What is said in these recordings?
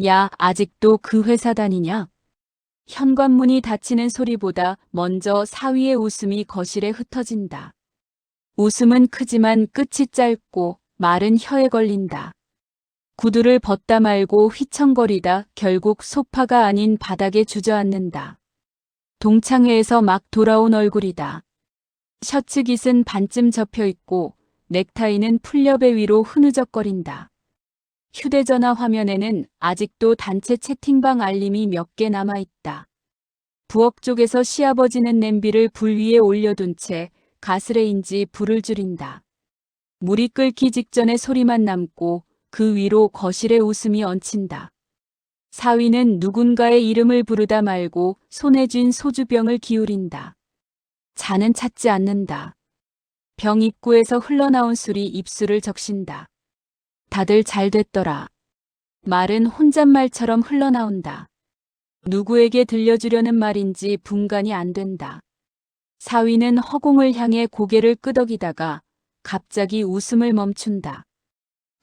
야, 아직도 그 회사 다니냐? 현관문이 닫히는 소리보다 먼저 사위의 웃음이 거실에 흩어진다. 웃음은 크지만 끝이 짧고 말은 혀에 걸린다. 구두를 벗다 말고 휘청거리다 결국 소파가 아닌 바닥에 주저앉는다. 동창회에서 막 돌아온 얼굴이다. 셔츠 깃은 반쯤 접혀 있고 넥타이는 풀려배 위로 흐느적거린다. 휴대전화 화면에는 아직도 단체 채팅방 알림이 몇 개 남아있다. 부엌 쪽에서 시아버지는 냄비를 불 위에 올려둔 채 가스레인지 불을 줄인다. 물이 끓기 직전에 소리만 남고 그 위로 거실에 웃음이 얹힌다. 사위는 누군가의 이름을 부르다 말고 손에 쥔 소주병을 기울인다. 잔은 찾지 않는다. 병 입구에서 흘러나온 술이 입술을 적신다. 다들 잘 됐더라. 말은 혼잣말처럼 흘러나온다. 누구에게 들려주려는 말인지 분간이 안 된다. 사위는 허공을 향해 고개를 끄덕이다가 갑자기 웃음을 멈춘다.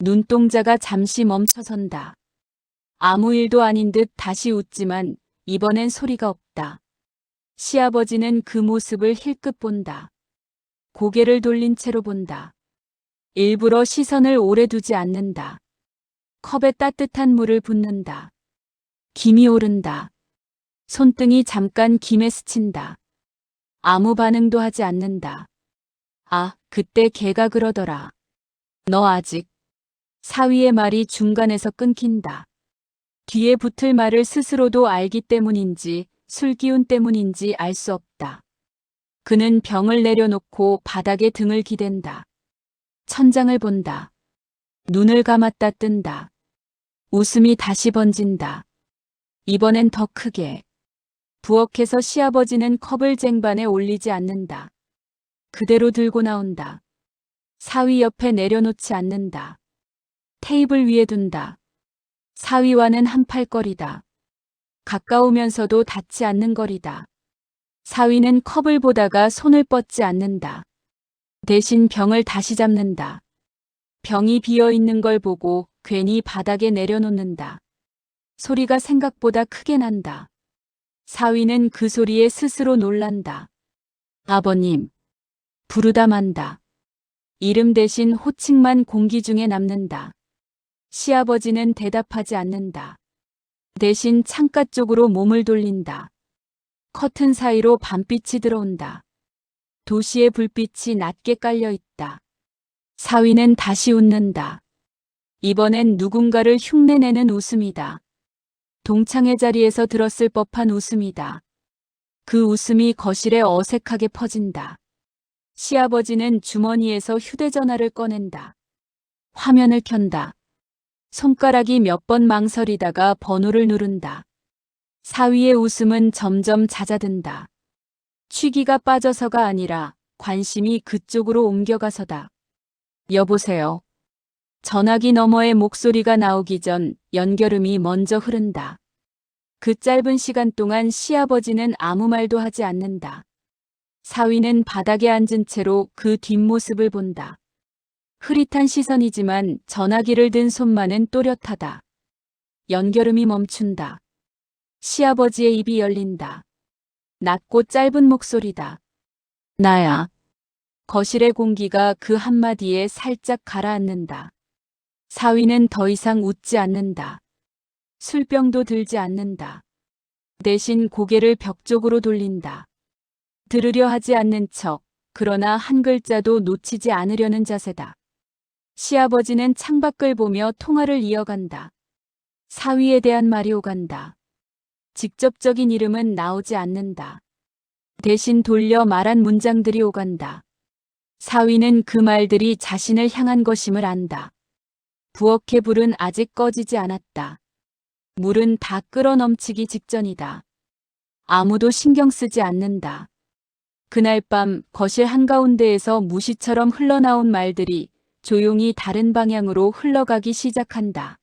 눈동자가 잠시 멈춰선다. 아무 일도 아닌 듯 다시 웃지만 이번엔 소리가 없다. 시아버지는 그 모습을 힐끗 본다. 고개를 돌린 채로 본다. 일부러 시선을 오래 두지 않는다. 컵에 따뜻한 물을 붓는다. 김이 오른다. 손등이 잠깐 김에 스친다. 아무 반응도 하지 않는다. 아, 그때 걔가 그러더라. 너 아직. 사위의 말이 중간에서 끊긴다. 뒤에 붙을 말을 스스로도 알기 때문인지 술기운 때문인지 알 수 없다. 그는 병을 내려놓고 바닥에 등을 기댄다. 천장을 본다. 눈을 감았다 뜬다. 웃음이 다시 번진다. 이번엔 더 크게. 부엌에서 시아버지는 컵을 쟁반에 올리지 않는다. 그대로 들고 나온다. 사위 옆에 내려놓지 않는다. 테이블 위에 둔다. 사위와는 한팔거리다. 가까우면서도 닿지 않는 거리다. 사위는 컵을 보다가 손을 뻗지 않는다. 대신 병을 다시 잡는다. 병이 비어있는 걸 보고 괜히 바닥에 내려놓는다. 소리가 생각보다 크게 난다. 사위는 그 소리에 스스로 놀란다. 아버님. 부르다 만다. 이름 대신 호칭만 공기 중에 남는다. 시아버지는 대답하지 않는다. 대신 창가 쪽으로 몸을 돌린다. 커튼 사이로 밤빛이 들어온다. 도시의 불빛이 낮게 깔려 있다. 사위는 다시 웃는다. 이번엔 누군가를 흉내내는 웃음이다. 동창회 자리에서 들었을 법한 웃음이다. 그 웃음이 거실에 어색하게 퍼진다. 시아버지는 주머니에서 휴대전화를 꺼낸다. 화면을 켠다. 손가락이 몇 번 망설이다가 번호를 누른다. 사위의 웃음은 점점 잦아든다. 취기가 빠져서가 아니라 관심이 그쪽으로 옮겨가서다. 여보세요. 전화기 너머의 목소리가 나오기 전 연결음이 먼저 흐른다. 그 짧은 시간 동안 시아버지는 아무 말도 하지 않는다. 사위는 바닥에 앉은 채로 그 뒷모습을 본다. 흐릿한 시선이지만 전화기를 든 손만은 또렷하다. 연결음이 멈춘다. 시아버지의 입이 열린다. 낮고 짧은 목소리다. 나야. 거실의 공기가 그 한마디에 살짝 가라앉는다. 사위는 더 이상 웃지 않는다. 술병도 들지 않는다. 대신 고개를 벽 쪽으로 돌린다. 들으려 하지 않는 척, 그러나 한 글자도 놓치지 않으려는 자세다. 시아버지는 창밖을 보며 통화를 이어간다. 사위에 대한 말이 오간다. 직접적인 이름은 나오지 않는다. 대신 돌려 말한 문장들이 오간다. 사위는 그 말들이 자신을 향한 것임을 안다. 부엌의 불은 아직 꺼지지 않았다. 물은 다 끓어 넘치기 직전이다. 아무도 신경 쓰지 않는다. 그날 밤 거실 한가운데에서 무시처럼 흘러나온 말들이 조용히 다른 방향으로 흘러가기 시작한다.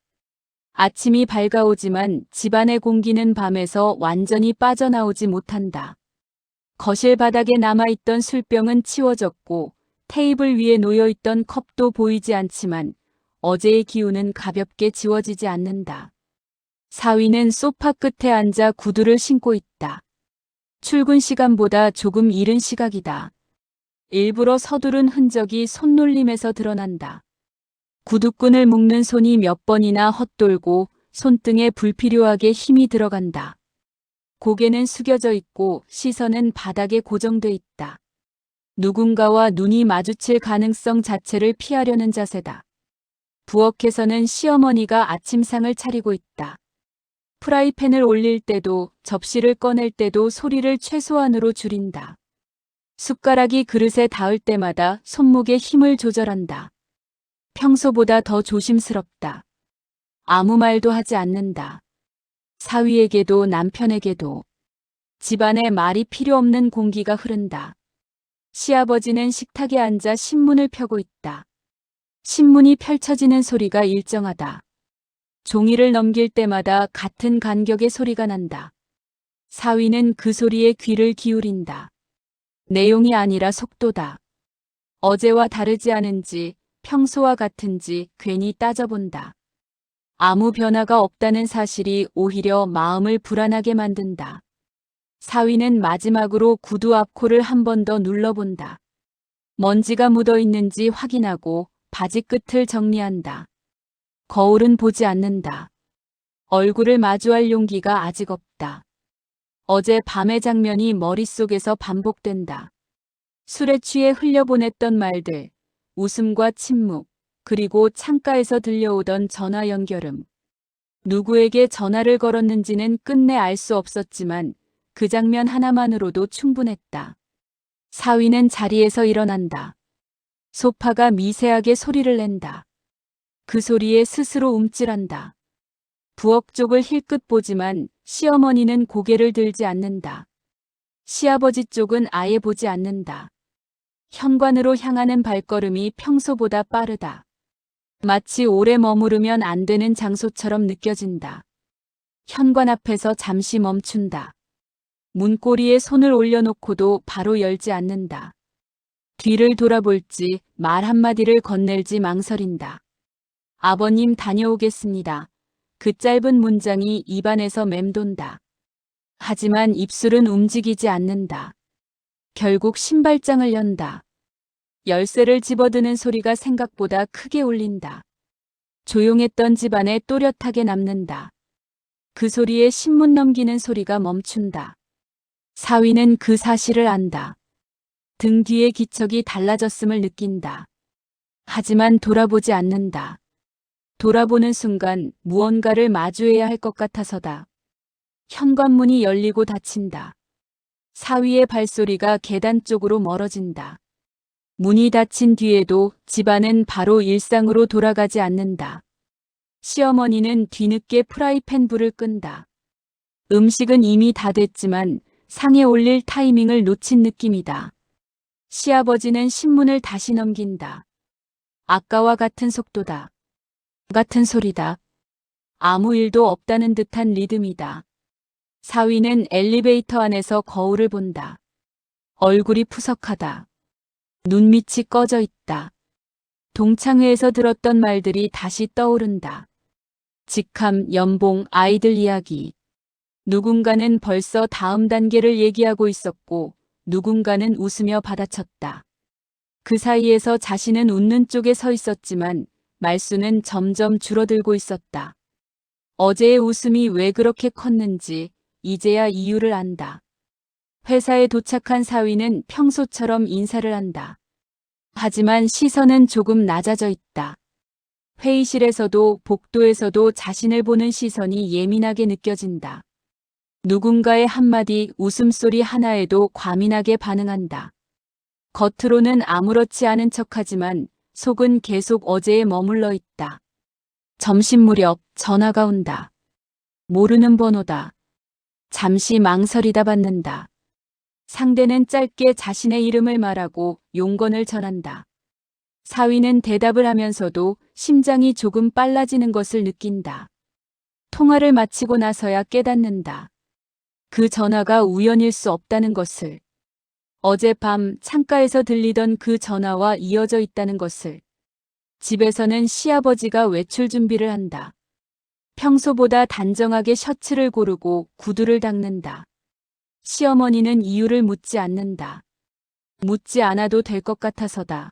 아침이 밝아오지만 집안의 공기는 밤에서 완전히 빠져나오지 못한다. 거실 바닥에 남아있던 술병은 치워졌고 테이블 위에 놓여있던 컵도 보이지 않지만 어제의 기운은 가볍게 지워지지 않는다. 사위는 소파 끝에 앉아 구두를 신고 있다. 출근 시간보다 조금 이른 시각이다. 일부러 서두른 흔적이 손놀림에서 드러난다. 구두끈을 묶는 손이 몇 번이나 헛돌고 손등에 불필요하게 힘이 들어간다. 고개는 숙여져 있고 시선은 바닥에 고정돼 있다. 누군가와 눈이 마주칠 가능성 자체를 피하려는 자세다. 부엌에서는 시어머니가 아침상을 차리고 있다. 프라이팬을 올릴 때도 접시를 꺼낼 때도 소리를 최소한으로 줄인다. 숟가락이 그릇에 닿을 때마다 손목에 힘을 조절한다. 평소보다 더 조심스럽다. 아무 말도 하지 않는다. 사위에게도 남편에게도. 집안에 말이 필요 없는 공기가 흐른다. 시아버지는 식탁에 앉아 신문을 펴고 있다. 신문이 펼쳐지는 소리가 일정하다. 종이를 넘길 때마다 같은 간격의 소리가 난다. 사위는 그 소리에 귀를 기울인다. 내용이 아니라 속도다. 어제와 다르지 않은지, 평소와 같은지 괜히 따져본다. 아무 변화가 없다는 사실이 오히려 마음을 불안하게 만든다. 사위는 마지막으로 구두 앞코를 한 번 더 눌러본다. 먼지가 묻어 있는지 확인하고 바지 끝을 정리한다. 거울은 보지 않는다. 얼굴을 마주할 용기가 아직 없다. 어제 밤의 장면이 머릿속에서 반복된다. 술에 취해 흘려보냈던 말들, 웃음과 침묵, 그리고 창가에서 들려오던 전화 연결음. 누구에게 전화를 걸었는지는 끝내 알 수 없었지만 그 장면 하나만으로도 충분했다. 사위는 자리에서 일어난다. 소파가 미세하게 소리를 낸다. 그 소리에 스스로 움찔한다. 부엌 쪽을 힐끗 보지만 시어머니는 고개를 들지 않는다. 시아버지 쪽은 아예 보지 않는다. 현관으로 향하는 발걸음이 평소보다 빠르다. 마치 오래 머무르면 안 되는 장소처럼 느껴진다. 현관 앞에서 잠시 멈춘다. 문고리에 손을 올려놓고도 바로 열지 않는다. 뒤를 돌아볼지 말 한마디를 건넬지 망설인다. 아버님 다녀오겠습니다. 그 짧은 문장이 입안에서 맴돈다. 하지만 입술은 움직이지 않는다. 결국 신발장을 연다. 열쇠를 집어드는 소리가 생각보다 크게 울린다. 조용했던 집안에 또렷하게 남는다. 그 소리에 신문 넘기는 소리가 멈춘다. 사위는 그 사실을 안다. 등 뒤의 기척이 달라졌음을 느낀다. 하지만 돌아보지 않는다. 돌아보는 순간 무언가를 마주해야 할 것 같아서다. 현관문이 열리고 닫힌다. 사위의 발소리가 계단 쪽으로 멀어진다. 문이 닫힌 뒤에도 집안은 바로 일상으로 돌아가지 않는다. 시어머니는 뒤늦게 프라이팬 불을 끈다. 음식은 이미 다 됐지만 상에 올릴 타이밍을 놓친 느낌이다. 시아버지는 신문을 다시 넘긴다. 아까와 같은 속도다. 같은 소리다. 아무 일도 없다는 듯한 리듬이다. 사위는 엘리베이터 안에서 거울을 본다. 얼굴이 푸석하다. 눈밑이 꺼져 있다. 동창회에서 들었던 말들이 다시 떠오른다. 직함, 연봉, 아이들 이야기. 누군가는 벌써 다음 단계를 얘기하고 있었고 누군가는 웃으며 받아쳤다. 그 사이에서 자신은 웃는 쪽에 서 있었지만 말수는 점점 줄어들고 있었다. 어제의 웃음이 왜 그렇게 컸는지 이제야 이유를 안다. 회사에 도착한 사위는 평소처럼 인사를 한다. 하지만 시선은 조금 낮아져 있다. 회의실에서도 복도에서도 자신을 보는 시선이 예민하게 느껴진다. 누군가의 한마디 웃음소리 하나에도 과민하게 반응한다. 겉으로는 아무렇지 않은 척하지만 속은 계속 어제에 머물러 있다. 점심 무렵 전화가 온다. 모르는 번호다. 잠시 망설이다 받는다. 상대는 짧게 자신의 이름을 말하고 용건을 전한다. 사위는 대답을 하면서도 심장이 조금 빨라지는 것을 느낀다. 통화를 마치고 나서야 깨닫는다. 그 전화가 우연일 수 없다는 것을. 어젯밤 창가에서 들리던 그 전화와 이어져 있다는 것을. 집에서는 시아버지가 외출 준비를 한다. 평소보다 단정하게 셔츠를 고르고 구두를 닦는다. 시어머니는 이유를 묻지 않는다. 묻지 않아도 될 것 같아서다.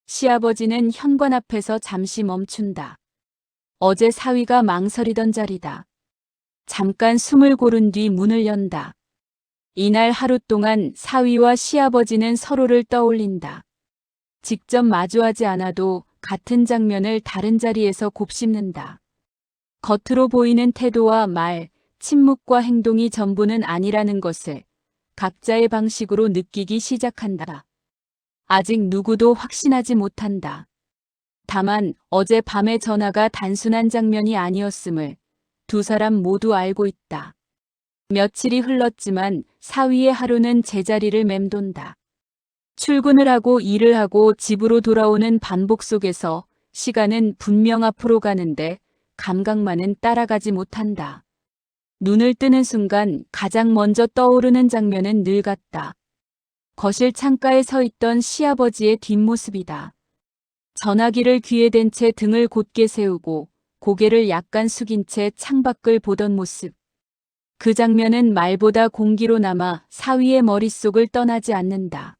시아버지는 현관 앞에서 잠시 멈춘다. 어제 사위가 망설이던 자리다. 잠깐 숨을 고른 뒤 문을 연다. 이날 하루 동안 사위와 시아버지는 서로를 떠올린다. 직접 마주하지 않아도 같은 장면을 다른 자리에서 곱씹는다. 겉으로 보이는 태도와 말, 침묵과 행동이 전부는 아니라는 것을 각자의 방식으로 느끼기 시작한다. 아직 누구도 확신하지 못한다. 다만 어제 밤의 전화가 단순한 장면이 아니었음을 두 사람 모두 알고 있다. 며칠이 흘렀지만 사위의 하루는 제자리를 맴돈다. 출근을 하고 일을 하고 집으로 돌아오는 반복 속에서 시간은 분명 앞으로 가는데 감각만은 따라가지 못한다. 눈을 뜨는 순간 가장 먼저 떠오르는 장면은 늘 같다. 거실 창가에 서 있던 시아버지의 뒷모습이다. 전화기를 귀에 댄 채 등을 곧게 세우고 고개를 약간 숙인 채 창밖을 보던 모습. 그 장면은 말보다 공기로 남아 사위의 머릿속을 떠나지 않는다.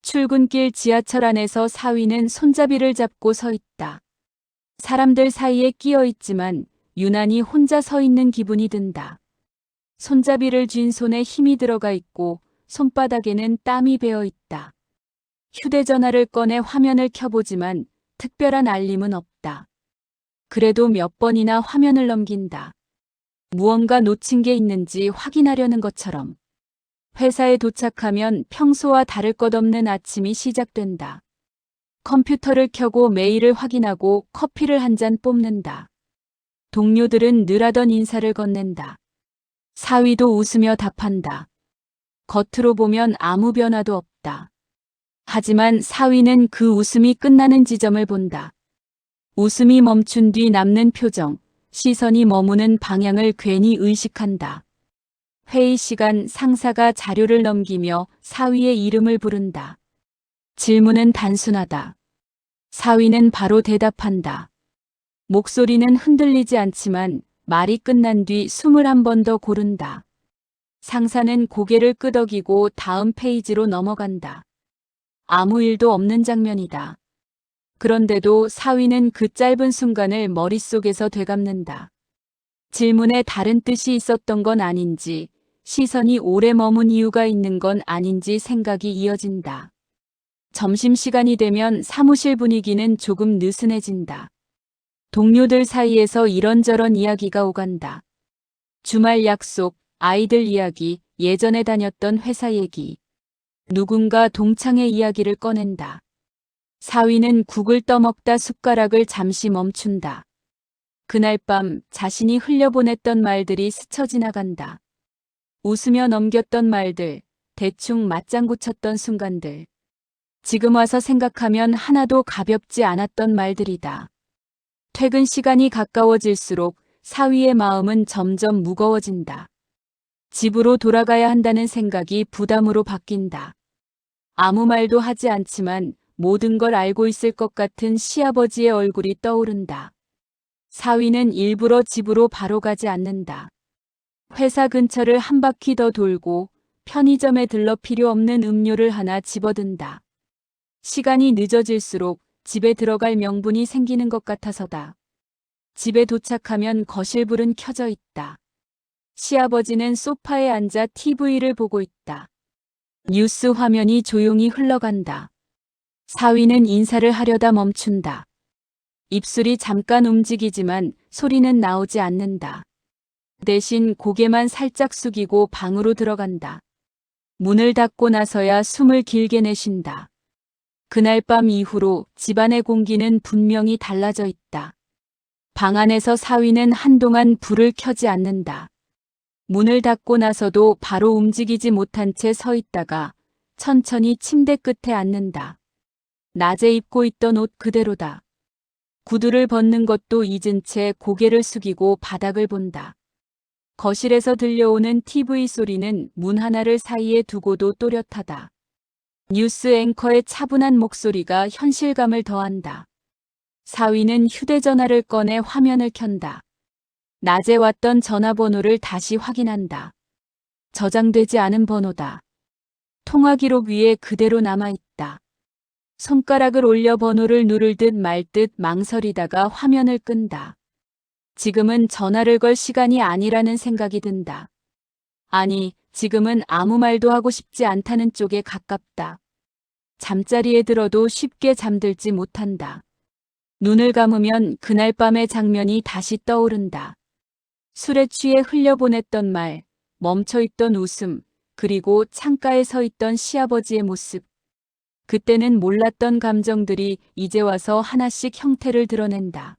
출근길 지하철 안에서 사위는 손잡이를 잡고 서 있다. 사람들 사이에 끼어 있지만 유난히 혼자 서 있는 기분이 든다. 손잡이를 쥔 손에 힘이 들어가 있고 손바닥에는 땀이 배어 있다. 휴대전화를 꺼내 화면을 켜보지만 특별한 알림은 없다. 그래도 몇 번이나 화면을 넘긴다. 무언가 놓친 게 있는지 확인하려는 것처럼. 회사에 도착하면 평소와 다를 것 없는 아침이 시작된다. 컴퓨터를 켜고 메일을 확인하고 커피를 한 잔 뽑는다. 동료들은 늘 하던 인사를 건넨다. 사위도 웃으며 답한다. 겉으로 보면 아무 변화도 없다. 하지만 사위는 그 웃음이 끝나는 지점을 본다. 웃음이 멈춘 뒤 남는 표정, 시선이 머무는 방향을 괜히 의식한다. 회의 시간 상사가 자료를 넘기며 사위의 이름을 부른다. 질문은 단순하다. 사위는 바로 대답한다. 목소리는 흔들리지 않지만 말이 끝난 뒤 숨을 한 번 더 고른다. 상사는 고개를 끄덕이고 다음 페이지로 넘어간다. 아무 일도 없는 장면이다. 그런데도 사위는 그 짧은 순간을 머릿속에서 되감는다. 질문에 다른 뜻이 있었던 건 아닌지, 시선이 오래 머문 이유가 있는 건 아닌지 생각이 이어진다. 점심시간이 되면 사무실 분위기는 조금 느슨해진다. 동료들 사이에서 이런저런 이야기가 오간다. 주말 약속, 아이들 이야기, 예전에 다녔던 회사 얘기. 누군가 동창의 이야기를 꺼낸다. 사위는 국을 떠먹다 숟가락을 잠시 멈춘다. 그날 밤 자신이 흘려보냈던 말들이 스쳐 지나간다. 웃으며 넘겼던 말들, 대충 맞장구 쳤던 순간들. 지금 와서 생각하면 하나도 가볍지 않았던 말들이다. 퇴근 시간이 가까워질수록 사위의 마음은 점점 무거워진다. 집으로 돌아가야 한다는 생각이 부담으로 바뀐다. 아무 말도 하지 않지만 모든 걸 알고 있을 것 같은 시아버지의 얼굴이 떠오른다. 사위는 일부러 집으로 바로 가지 않는다. 회사 근처를 한 바퀴 더 돌고 편의점에 들러 필요 없는 음료를 하나 집어든다. 시간이 늦어질수록 집에 들어갈 명분이 생기는 것 같아서다. 집에 도착하면 거실불은 켜져 있다. 시아버지는 소파에 앉아 TV를 보고 있다. 뉴스 화면이 조용히 흘러간다. 사위는 인사를 하려다 멈춘다. 입술이 잠깐 움직이지만 소리는 나오지 않는다. 대신 고개만 살짝 숙이고 방으로 들어간다. 문을 닫고 나서야 숨을 길게 내쉰다. 그날 밤 이후로 집안의 공기는 분명히 달라져 있다. 방 안에서 사위는 한동안 불을 켜지 않는다. 문을 닫고 나서도 바로 움직이지 못한 채 서 있다가 천천히 침대 끝에 앉는다. 낮에 입고 있던 옷 그대로다. 구두를 벗는 것도 잊은 채 고개를 숙이고 바닥을 본다. 거실에서 들려오는 TV 소리는 문 하나를 사이에 두고도 또렷하다. 뉴스 앵커의 차분한 목소리가 현실감을 더한다. 사위는 휴대전화를 꺼내 화면을 켠다. 낮에 왔던 전화번호를 다시 확인한다. 저장되지 않은 번호다. 통화 기록 위에 그대로 남아있다. 손가락을 올려 번호를 누를 듯 말 듯 망설이다가 화면을 끈다. 지금은 전화를 걸 시간이 아니라는 생각이 든다. 아니, 지금은 아무 말도 하고 싶지 않다는 쪽에 가깝다. 잠자리에 들어도 쉽게 잠들지 못한다. 눈을 감으면 그날 밤의 장면이 다시 떠오른다. 술에 취해 흘려보냈던 말, 멈춰있던 웃음, 그리고 창가에 서 있던 시아버지의 모습. 그때는 몰랐던 감정들이 이제 와서 하나씩 형태를 드러낸다.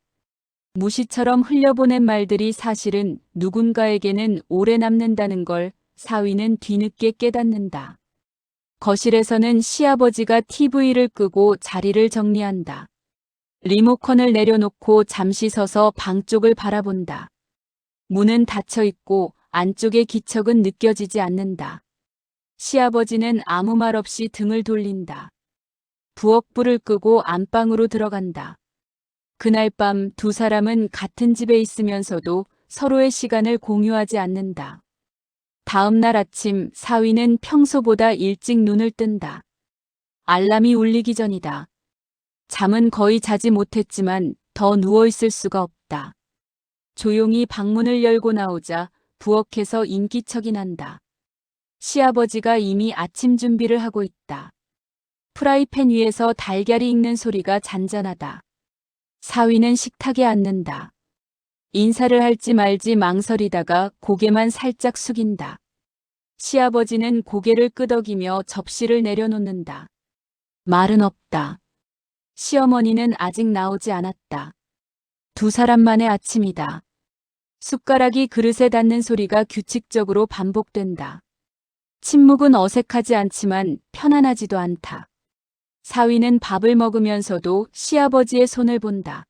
무시처럼 흘려보낸 말들이 사실은 누군가에게는 오래 남는다는 걸 사위는 뒤늦게 깨닫는다. 거실에서는 시아버지가 TV를 끄고 자리를 정리한다. 리모컨을 내려놓고 잠시 서서 방 쪽을 바라본다. 문은 닫혀 있고 안쪽의 기척은 느껴지지 않는다. 시아버지는 아무 말 없이 등을 돌린다. 부엌불을 끄고 안방으로 들어간다. 그날 밤 두 사람은 같은 집에 있으면서도 서로의 시간을 공유하지 않는다. 다음 날 아침 사위는 평소보다 일찍 눈을 뜬다. 알람이 울리기 전이다. 잠은 거의 자지 못했지만 더 누워있을 수가 없다. 조용히 방문을 열고 나오자 부엌에서 인기척이 난다. 시아버지가 이미 아침 준비를 하고 있다. 프라이팬 위에서 달걀이 익는 소리가 잔잔하다. 사위는 식탁에 앉는다. 인사를 할지 말지 망설이다가 고개만 살짝 숙인다. 시아버지는 고개를 끄덕이며 접시를 내려놓는다. 말은 없다. 시어머니는 아직 나오지 않았다. 두 사람만의 아침이다. 숟가락이 그릇에 닿는 소리가 규칙적으로 반복된다. 침묵은 어색하지 않지만 편안하지도 않다. 사위는 밥을 먹으면서도 시아버지의 손을 본다.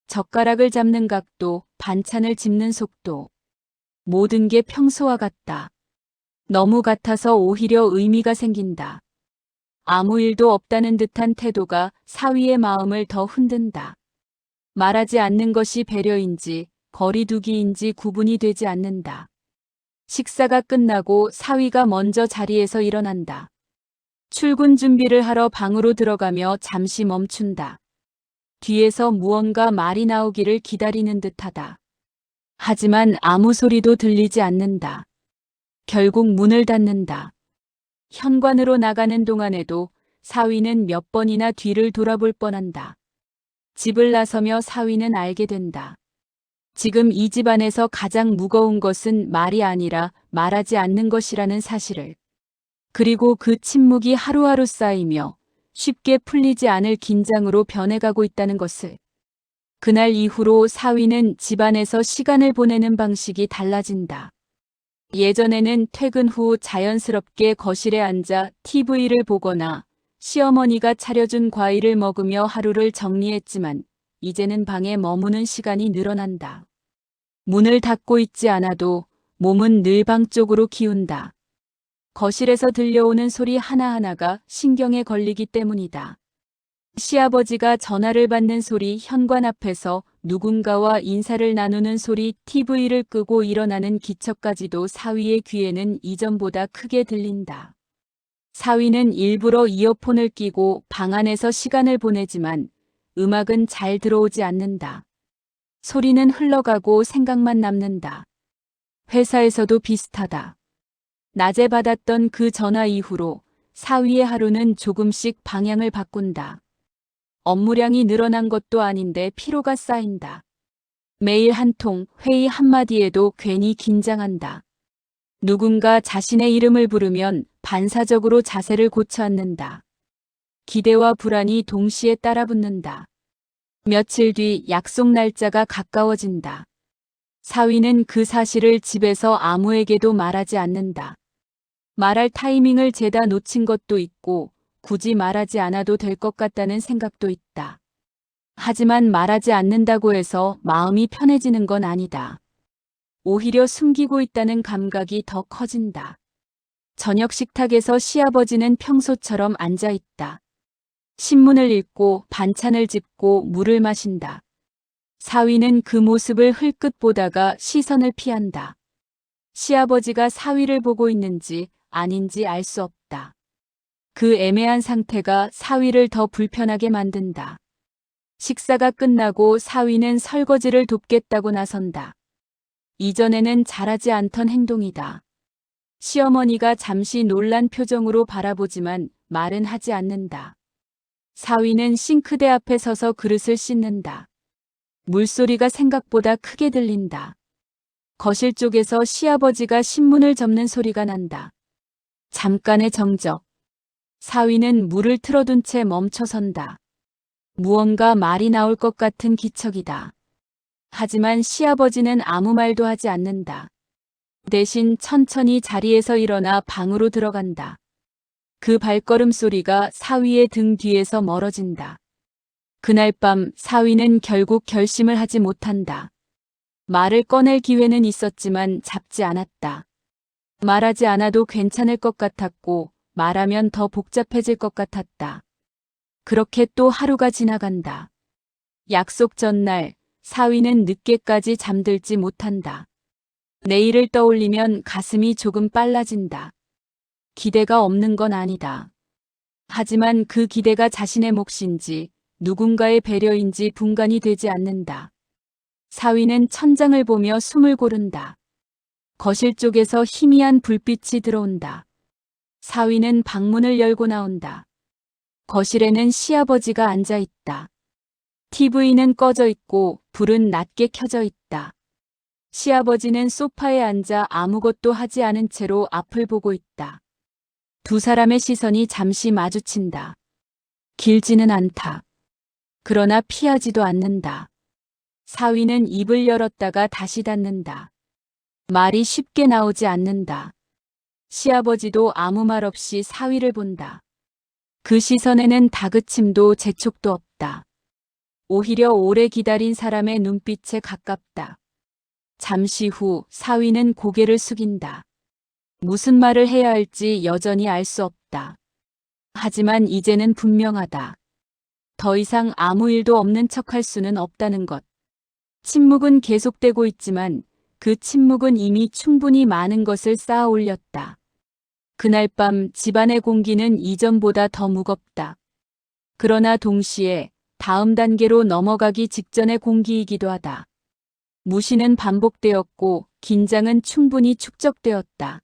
젓가락을 잡는 각도, 반찬을 집는 속도. 모든 게 평소와 같다. 너무 같아서 오히려 의미가 생긴다. 아무 일도 없다는 듯한 태도가 사위의 마음을 더 흔든다. 말하지 않는 것이 배려인지 거리두기인지 구분이 되지 않는다. 식사가 끝나고 사위가 먼저 자리에서 일어난다. 출근 준비를 하러 방으로 들어가며 잠시 멈춘다. 뒤에서 무언가 말이 나오기를 기다리는 듯하다. 하지만 아무 소리도 들리지 않는다. 결국 문을 닫는다. 현관으로 나가는 동안에도 사위는 몇 번이나 뒤를 돌아볼 뻔한다. 집을 나서며 사위는 알게 된다. 지금 이 집안에서 가장 무거운 것은 말이 아니라 말하지 않는 것이라는 사실을. 그리고 그 침묵이 하루하루 쌓이며 쉽게 풀리지 않을 긴장으로 변해가고 있다는 것을. 그날 이후로 사위는 집안에서 시간을 보내는 방식이 달라진다. 예전에는 퇴근 후 자연스럽게 거실에 앉아 TV를 보거나 시어머니가 차려준 과일을 먹으며 하루를 정리했지만 이제는 방에 머무는 시간이 늘어난다. 문을 닫고 있지 않아도 몸은 늘 방 쪽으로 기운다. 거실에서 들려오는 소리 하나하나가 신경에 걸리기 때문이다. 시아버지가 전화를 받는 소리, 현관 앞에서 누군가와 인사를 나누는 소리, TV를 끄고 일어나는 기척까지도 사위의 귀에는 이전보다 크게 들린다. 사위는 일부러 이어폰을 끼고 방 안에서 시간을 보내지만 음악은 잘 들어오지 않는다. 소리는 흘러가고 생각만 남는다. 회사에서도 비슷하다. 낮에 받았던 그 전화 이후로 사위의 하루는 조금씩 방향을 바꾼다. 업무량이 늘어난 것도 아닌데 피로가 쌓인다. 메일 한 통, 회의 한마디에도 괜히 긴장한다. 누군가 자신의 이름을 부르면 반사적으로 자세를 고쳐 앉는다. 기대와 불안이 동시에 따라붙는다. 며칠 뒤 약속 날짜가 가까워진다. 사위는 그 사실을 집에서 아무에게도 말하지 않는다. 말할 타이밍을 재다 놓친 것도 있고 굳이 말하지 않아도 될 것 같다는 생각도 있다. 하지만 말하지 않는다고 해서 마음이 편해지는 건 아니다. 오히려 숨기고 있다는 감각이 더 커진다. 저녁 식탁에서 시아버지는 평소처럼 앉아 있다. 신문을 읽고 반찬을 집고 물을 마신다. 사위는 그 모습을 흘끗 보다가 시선을 피한다. 시아버지가 사위를 보고 있는지 아닌지 알 수 없다. 그 애매한 상태가 사위를 더 불편하게 만든다. 식사가 끝나고 사위는 설거지를 돕겠다고 나선다. 이전에는 잘하지 않던 행동이다. 시어머니가 잠시 놀란 표정으로 바라보지만 말은 하지 않는다. 사위는 싱크대 앞에 서서 그릇을 씻는다. 물소리가 생각보다 크게 들린다. 거실 쪽에서 시아버지가 신문을 접는 소리가 난다. 잠깐의 정적. 사위는 물을 틀어둔 채 멈춰선다. 무언가 말이 나올 것 같은 기척이다. 하지만 시아버지는 아무 말도 하지 않는다. 대신 천천히 자리에서 일어나 방으로 들어간다. 그 발걸음 소리가 사위의 등 뒤에서 멀어진다. 그날 밤 사위는 결국 결심을 하지 못한다. 말을 꺼낼 기회는 있었지만 잡지 않았다. 말하지 않아도 괜찮을 것 같았고 말하면 더 복잡해질 것 같았다. 그렇게 또 하루가 지나간다. 약속 전날 사위는 늦게까지 잠들지 못한다. 내일을 떠올리면 가슴이 조금 빨라진다. 기대가 없는 건 아니다. 하지만 그 기대가 자신의 몫인지 누군가의 배려인지 분간이 되지 않는다. 사위는 천장을 보며 숨을 고른다. 거실 쪽에서 희미한 불빛이 들어온다. 사위는 방문을 열고 나온다. 거실에는 시아버지가 앉아 있다. TV는 꺼져 있고 불은 낮게 켜져 있다. 시아버지는 소파에 앉아 아무것도 하지 않은 채로 앞을 보고 있다. 두 사람의 시선이 잠시 마주친다. 길지는 않다. 그러나 피하지도 않는다. 사위는 입을 열었다가 다시 닫는다. 말이 쉽게 나오지 않는다. 시아버지도 아무 말 없이 사위를 본다. 그 시선에는 다그침도 재촉도 없다. 오히려 오래 기다린 사람의 눈빛에 가깝다. 잠시 후 사위는 고개를 숙인다. 무슨 말을 해야 할지 여전히 알 수 없다. 하지만 이제는 분명하다. 더 이상 아무 일도 없는 척할 수는 없다는 것. 침묵은 계속되고 있지만 그 침묵은 이미 충분히 많은 것을 쌓아 올렸다. 그날 밤 집안의 공기는 이전보다 더 무겁다. 그러나 동시에 다음 단계로 넘어가기 직전의 공기이기도 하다. 무시는 반복되었고 긴장은 충분히 축적되었다.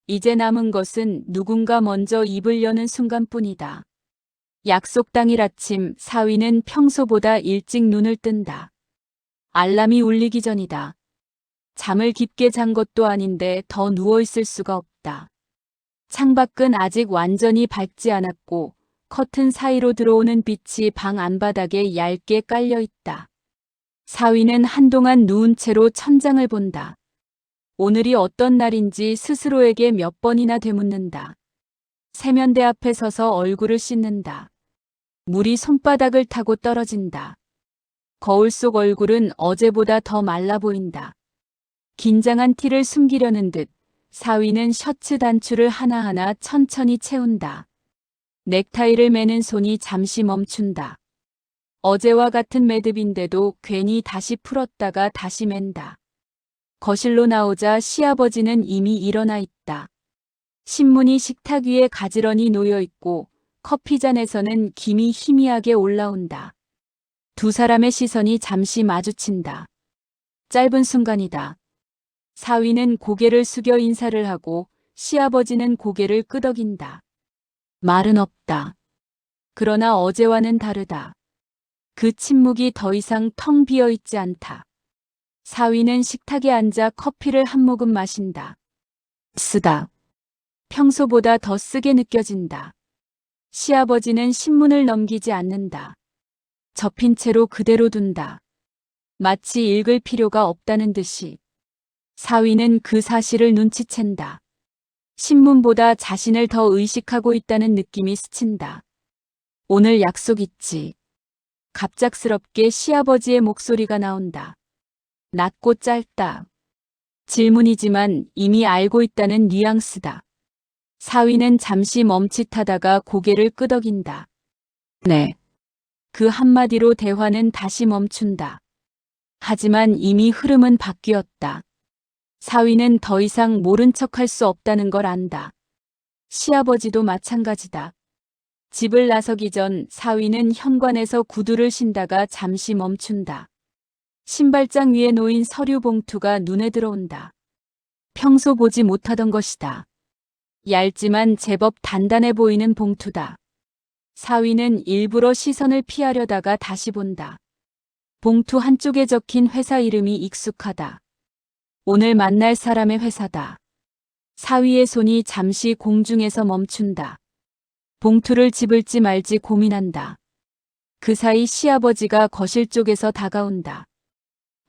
이제 남은 것은 누군가 먼저 입을 여는 순간뿐이다. 약속 당일 아침 사위는 평소보다 일찍 눈을 뜬다. 알람이 울리기 전이다. 잠을 깊게 잔 것도 아닌데 더 누워있을 수가 없다. 창밖은 아직 완전히 밝지 않았고 커튼 사이로 들어오는 빛이 방 안바닥에 얇게 깔려 있다. 사위는 한동안 누운 채로 천장을 본다. 오늘이 어떤 날인지 스스로에게 몇 번이나 되묻는다. 세면대 앞에 서서 얼굴을 씻는다. 물이 손바닥을 타고 떨어진다. 거울 속 얼굴은 어제보다 더 말라 보인다. 긴장한 티를 숨기려는 듯 사위는 셔츠 단추를 하나하나 천천히 채운다. 넥타이를 매는 손이 잠시 멈춘다. 어제와 같은 매듭인데도 괜히 다시 풀었다가 다시 맨다. 거실로 나오자 시아버지는 이미 일어나 있다. 신문이 식탁 위에 가지런히 놓여 있고 커피잔에서는 김이 희미하게 올라온다. 두 사람의 시선이 잠시 마주친다. 짧은 순간이다. 사위는 고개를 숙여 인사를 하고 시아버지는 고개를 끄덕인다. 말은 없다. 그러나 어제와는 다르다. 그 침묵이 더 이상 텅 비어 있지 않다. 사위는 식탁에 앉아 커피를 한 모금 마신다. 쓰다. 평소보다 더 쓰게 느껴진다. 시아버지는 신문을 넘기지 않는다. 접힌 채로 그대로 둔다. 마치 읽을 필요가 없다는 듯이. 사위는 그 사실을 눈치챈다. 신문보다 자신을 더 의식하고 있다는 느낌이 스친다. 오늘 약속 있지. 갑작스럽게 시아버지의 목소리가 나온다. 낮고 짧다. 질문이지만 이미 알고 있다는 뉘앙스다. 사위는 잠시 멈칫하다가 고개를 끄덕인다. 네. 그 한마디로 대화는 다시 멈춘다. 하지만 이미 흐름은 바뀌었다. 사위는 더 이상 모른 척할 수 없다는 걸 안다. 시아버지도 마찬가지다. 집을 나서기 전 사위는 현관에서 구두를 신다가 잠시 멈춘다. 신발장 위에 놓인 서류 봉투가 눈에 들어온다. 평소 보지 못하던 것이다. 얇지만 제법 단단해 보이는 봉투다. 사위는 일부러 시선을 피하려다가 다시 본다. 봉투 한쪽에 적힌 회사 이름이 익숙하다. 오늘 만날 사람의 회사다. 사위의 손이 잠시 공중에서 멈춘다. 봉투를 집을지 말지 고민한다. 그 사이 시아버지가 거실 쪽에서 다가온다.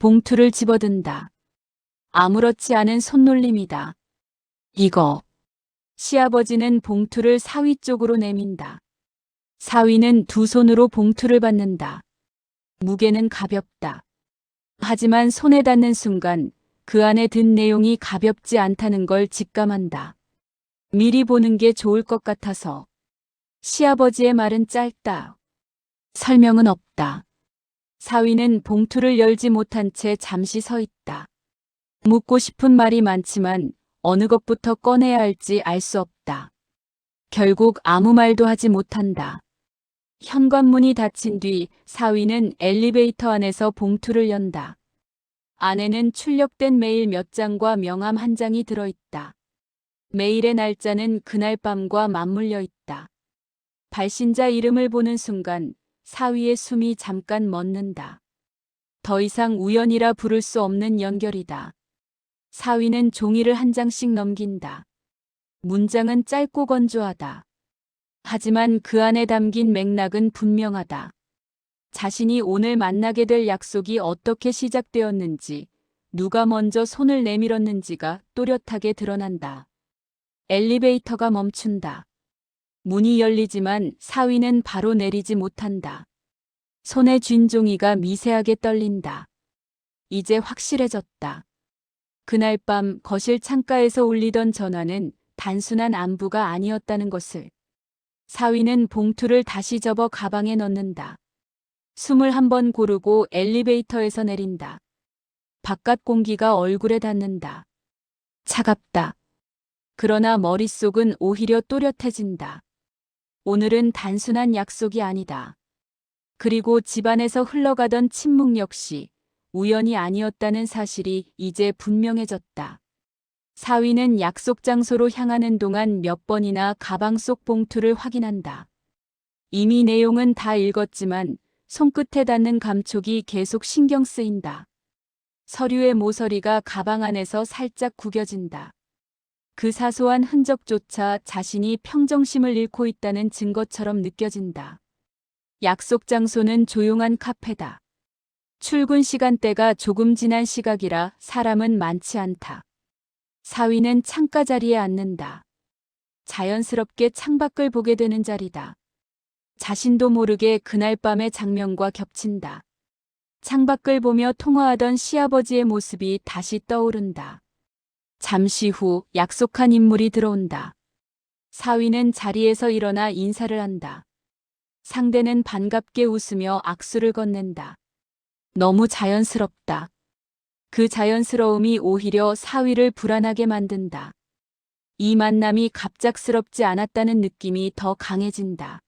봉투를 집어든다. 아무렇지 않은 손놀림이다. 이거. 시아버지는 봉투를 사위 쪽으로 내민다. 사위는 두 손으로 봉투를 받는다. 무게는 가볍다. 하지만 손에 닿는 순간 그 안에 든 내용이 가볍지 않다는 걸 직감한다. 미리 보는 게 좋을 것 같아서. 시아버지의 말은 짧다. 설명은 없다. 사위는 봉투를 열지 못한 채 잠시 서 있다. 묻고 싶은 말이 많지만 어느 것부터 꺼내야 할지 알 수 없다. 결국 아무 말도 하지 못한다. 현관문이 닫힌 뒤 사위는 엘리베이터 안에서 봉투를 연다. 안에는 출력된 메일 몇 장과 명함 한 장이 들어있다. 메일의 날짜는 그날 밤과 맞물려 있다. 발신자 이름을 보는 순간 사위의 숨이 잠깐 멎는다. 더 이상 우연이라 부를 수 없는 연결이다. 사위는 종이를 한 장씩 넘긴다. 문장은 짧고 건조하다. 하지만 그 안에 담긴 맥락은 분명하다. 자신이 오늘 만나게 될 약속이 어떻게 시작되었는지, 누가 먼저 손을 내밀었는지가 또렷하게 드러난다. 엘리베이터가 멈춘다. 문이 열리지만 사위는 바로 내리지 못한다. 손에 쥔 종이가 미세하게 떨린다. 이제 확실해졌다. 그날 밤 거실 창가에서 울리던 전화는 단순한 안부가 아니었다는 것을. 사위는 봉투를 다시 접어 가방에 넣는다. 숨을 한번 고르고 엘리베이터에서 내린다. 바깥 공기가 얼굴에 닿는다. 차갑다. 그러나 머릿속은 오히려 또렷해진다. 오늘은 단순한 약속이 아니다. 그리고 집안에서 흘러가던 침묵 역시 우연이 아니었다는 사실이 이제 분명해졌다. 사위는 약속 장소로 향하는 동안 몇 번이나 가방 속 봉투를 확인한다. 이미 내용은 다 읽었지만 손끝에 닿는 감촉이 계속 신경 쓰인다. 서류의 모서리가 가방 안에서 살짝 구겨진다. 그 사소한 흔적조차 자신이 평정심을 잃고 있다는 증거처럼 느껴진다. 약속 장소는 조용한 카페다. 출근 시간대가 조금 지난 시각이라 사람은 많지 않다. 사위는 창가 자리에 앉는다. 자연스럽게 창밖을 보게 되는 자리다. 자신도 모르게 그날 밤의 장면과 겹친다. 창밖을 보며 통화하던 시아버지의 모습이 다시 떠오른다. 잠시 후 약속한 인물이 들어온다. 사위는 자리에서 일어나 인사를 한다. 상대는 반갑게 웃으며 악수를 건넨다. 너무 자연스럽다. 그 자연스러움이 오히려 사위를 불안하게 만든다. 이 만남이 갑작스럽지 않았다는 느낌이 더 강해진다.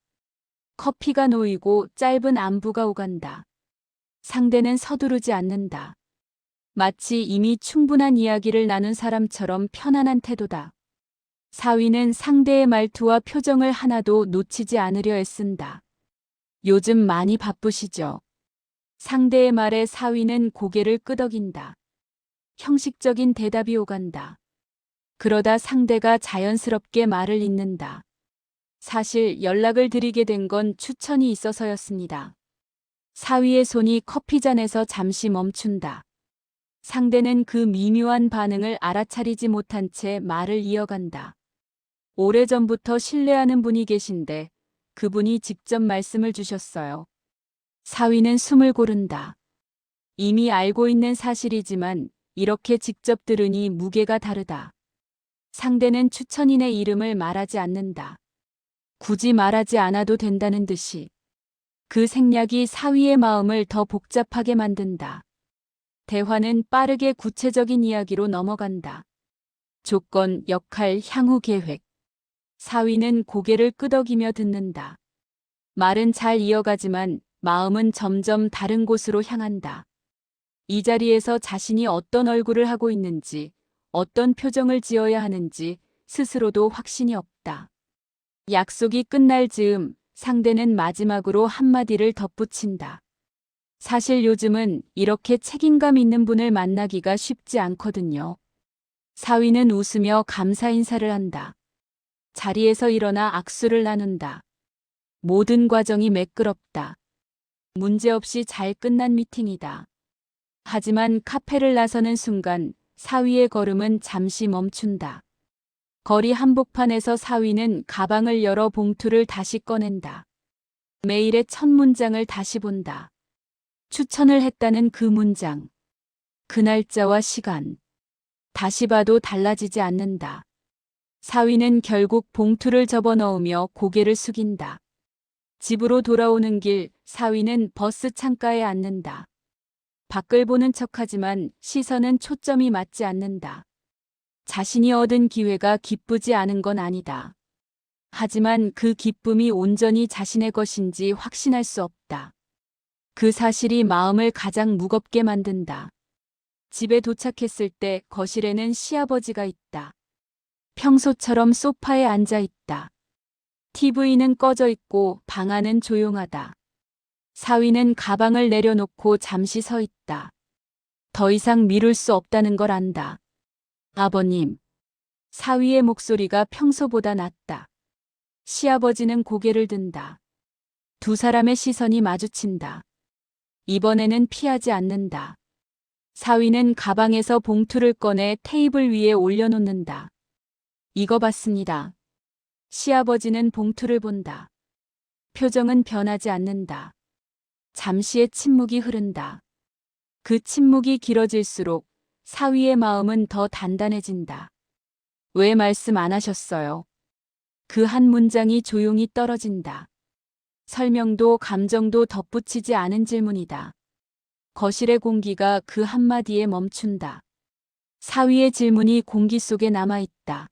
커피가 놓이고 짧은 안부가 오간다. 상대는 서두르지 않는다. 마치 이미 충분한 이야기를 나눈 사람처럼 편안한 태도다. 사위는 상대의 말투와 표정을 하나도 놓치지 않으려 애쓴다. 요즘 많이 바쁘시죠? 상대의 말에 사위는 고개를 끄덕인다. 형식적인 대답이 오간다. 그러다 상대가 자연스럽게 말을 잇는다. 사실 연락을 드리게 된 건 추천이 있어서였습니다. 사위의 손이 커피잔에서 잠시 멈춘다. 상대는 그 미묘한 반응을 알아차리지 못한 채 말을 이어간다. 오래전부터 신뢰하는 분이 계신데 그분이 직접 말씀을 주셨어요. 사위는 숨을 고른다. 이미 알고 있는 사실이지만 이렇게 직접 들으니 무게가 다르다. 상대는 추천인의 이름을 말하지 않는다. 굳이 말하지 않아도 된다는 듯이. 그 생략이 사위의 마음을 더 복잡하게 만든다. 대화는 빠르게 구체적인 이야기로 넘어간다. 조건, 역할, 향후 계획. 사위는 고개를 끄덕이며 듣는다. 말은 잘 이어가지만 마음은 점점 다른 곳으로 향한다. 이 자리에서 자신이 어떤 얼굴을 하고 있는지, 어떤 표정을 지어야 하는지 스스로도 확신이 없다. 약속이 끝날 즈음 상대는 마지막으로 한마디를 덧붙인다. 사실 요즘은 이렇게 책임감 있는 분을 만나기가 쉽지 않거든요. 사위는 웃으며 감사 인사를 한다. 자리에서 일어나 악수를 나눈다. 모든 과정이 매끄럽다. 문제없이 잘 끝난 미팅이다. 하지만 카페를 나서는 순간 사위의 걸음은 잠시 멈춘다. 거리 한복판에서 사위는 가방을 열어 봉투를 다시 꺼낸다. 메일의 첫 문장을 다시 본다. 추천을 했다는 그 문장. 그 날짜와 시간. 다시 봐도 달라지지 않는다. 사위는 결국 봉투를 접어넣으며 고개를 숙인다. 집으로 돌아오는 길 사위는 버스 창가에 앉는다. 밖을 보는 척하지만 시선은 초점이 맞지 않는다. 자신이 얻은 기회가 기쁘지 않은 건 아니다. 하지만 그 기쁨이 온전히 자신의 것인지 확신할 수 없다. 그 사실이 마음을 가장 무겁게 만든다. 집에 도착했을 때 거실에는 시아버지가 있다. 평소처럼 소파에 앉아 있다. TV는 꺼져 있고 방 안은 조용하다. 사위는 가방을 내려놓고 잠시 서 있다. 더 이상 미룰 수 없다는 걸 안다. 아버님. 사위의 목소리가 평소보다 낮다. 시아버지는 고개를 든다. 두 사람의 시선이 마주친다. 이번에는 피하지 않는다. 사위는 가방에서 봉투를 꺼내 테이블 위에 올려놓는다. 이거 받습니다. 시아버지는 봉투를 본다. 표정은 변하지 않는다. 잠시의 침묵이 흐른다. 그 침묵이 길어질수록 사위의 마음은 더 단단해진다. 왜 말씀 안 하셨어요? 그 한 문장이 조용히 떨어진다. 설명도 감정도 덧붙이지 않은 질문이다. 거실의 공기가 그 한마디에 멈춘다. 사위의 질문이 공기 속에 남아있다.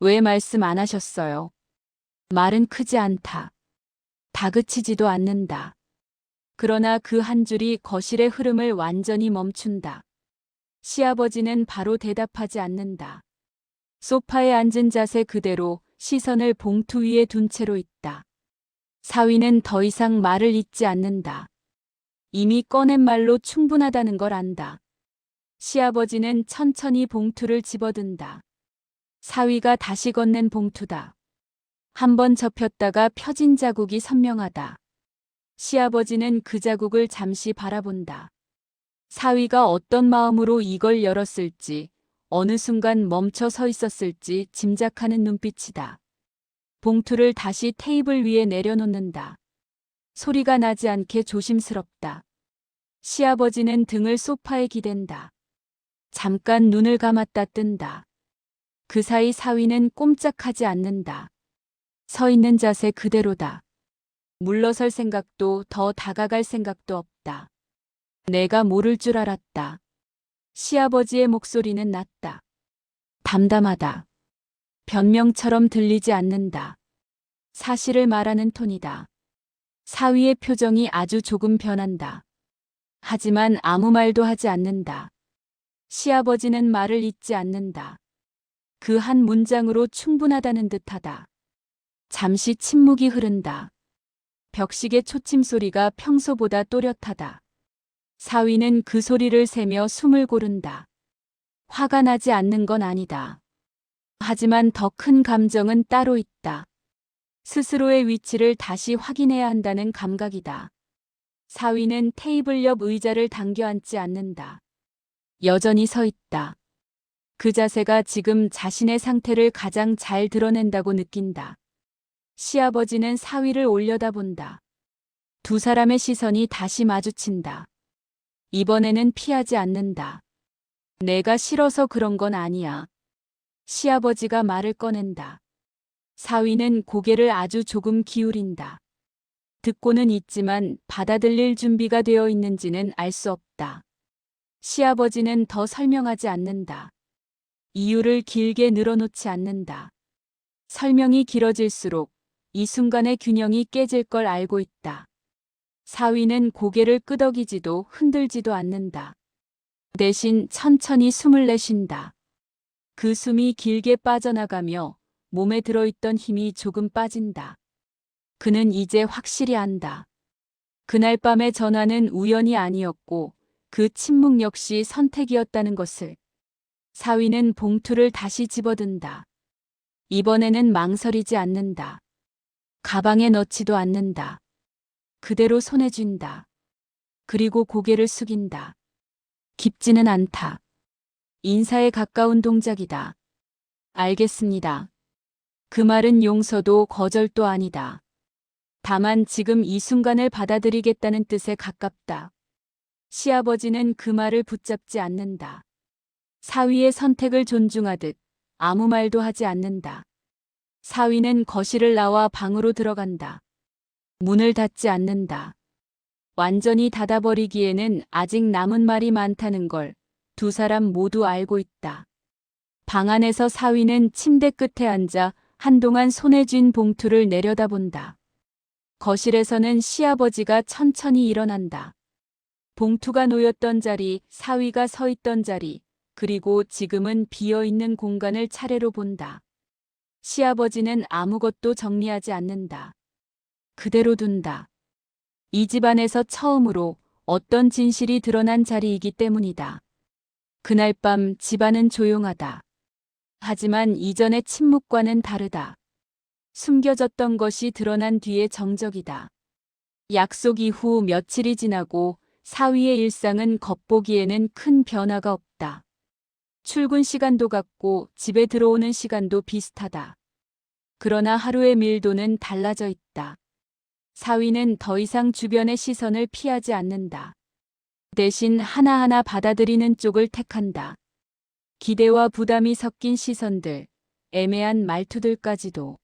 왜 말씀 안 하셨어요? 말은 크지 않다. 다그치지도 않는다. 그러나 그 한 줄이 거실의 흐름을 완전히 멈춘다. 시아버지는 바로 대답하지 않는다. 소파에 앉은 자세 그대로 시선을 봉투 위에 둔 채로 있다. 사위는 더 이상 말을 잇지 않는다. 이미 꺼낸 말로 충분하다는 걸 안다. 시아버지는 천천히 봉투를 집어든다. 사위가 다시 건넨 봉투다. 한 번 접혔다가 펴진 자국이 선명하다. 시아버지는 그 자국을 잠시 바라본다. 사위가 어떤 마음으로 이걸 열었을지, 어느 순간 멈춰 서 있었을지 짐작하는 눈빛이다. 봉투를 다시 테이블 위에 내려놓는다. 소리가 나지 않게 조심스럽다. 시아버지는 등을 소파에 기댄다. 잠깐 눈을 감았다 뜬다. 그 사이 사위는 꼼짝하지 않는다. 서 있는 자세 그대로다. 물러설 생각도 더 다가갈 생각도 없다. 내가 모를 줄 알았다. 시아버지의 목소리는 낮다. 담담하다. 변명처럼 들리지 않는다. 사실을 말하는 톤이다. 사위의 표정이 아주 조금 변한다. 하지만 아무 말도 하지 않는다. 시아버지는 말을 잇지 않는다. 그 한 문장으로 충분하다는 듯하다. 잠시 침묵이 흐른다. 벽식의 초침 소리가 평소보다 또렷하다. 사위는 그 소리를 세며 숨을 고른다. 화가 나지 않는 건 아니다. 하지만 더 큰 감정은 따로 있다. 스스로의 위치를 다시 확인해야 한다는 감각이다. 사위는 테이블 옆 의자를 당겨 앉지 않는다. 여전히 서 있다. 그 자세가 지금 자신의 상태를 가장 잘 드러낸다고 느낀다. 시아버지는 사위를 올려다본다. 두 사람의 시선이 다시 마주친다. 이번에는 피하지 않는다. 내가 싫어서 그런 건 아니야. 시아버지가 말을 꺼낸다. 사위는 고개를 아주 조금 기울인다. 듣고는 있지만 받아들일 준비가 되어 있는지는 알 수 없다. 시아버지는 더 설명하지 않는다. 이유를 길게 늘어놓지 않는다. 설명이 길어질수록 이 순간의 균형이 깨질 걸 알고 있다. 사위는 고개를 끄덕이지도 흔들지도 않는다. 대신 천천히 숨을 내쉰다. 그 숨이 길게 빠져나가며 몸에 들어있던 힘이 조금 빠진다. 그는 이제 확실히 안다. 그날 밤의 전화는 우연이 아니었고 그 침묵 역시 선택이었다는 것을. 사위는 봉투를 다시 집어든다. 이번에는 망설이지 않는다. 가방에 넣지도 않는다. 그대로 손에 쥔다. 그리고 고개를 숙인다. 깊지는 않다. 인사에 가까운 동작이다. 알겠습니다. 그 말은 용서도 거절도 아니다. 다만 지금 이 순간을 받아들이겠다는 뜻에 가깝다. 시아버지는 그 말을 붙잡지 않는다. 사위의 선택을 존중하듯 아무 말도 하지 않는다. 사위는 거실을 나와 방으로 들어간다. 문을 닫지 않는다. 완전히 닫아버리기에는 아직 남은 말이 많다는 걸 두 사람 모두 알고 있다. 방 안에서 사위는 침대 끝에 앉아 한동안 손에 쥔 봉투를 내려다본다. 거실에서는 시아버지가 천천히 일어난다. 봉투가 놓였던 자리, 사위가 서 있던 자리, 그리고 지금은 비어있는 공간을 차례로 본다. 시아버지는 아무것도 정리하지 않는다. 그대로 둔다. 이 집안에서 처음으로 어떤 진실이 드러난 자리이기 때문이다. 그날 밤 집안은 조용하다. 하지만 이전의 침묵과는 다르다. 숨겨졌던 것이 드러난 뒤의 정적이다. 약속 이후 며칠이 지나고 사위의 일상은 겉보기에는 큰 변화가 없다. 출근 시간도 같고 집에 들어오는 시간도 비슷하다. 그러나 하루의 밀도는 달라져 있다. 사위는 더 이상 주변의 시선을 피하지 않는다. 대신 하나하나 받아들이는 쪽을 택한다. 기대와 부담이 섞인 시선들, 애매한 말투들까지도.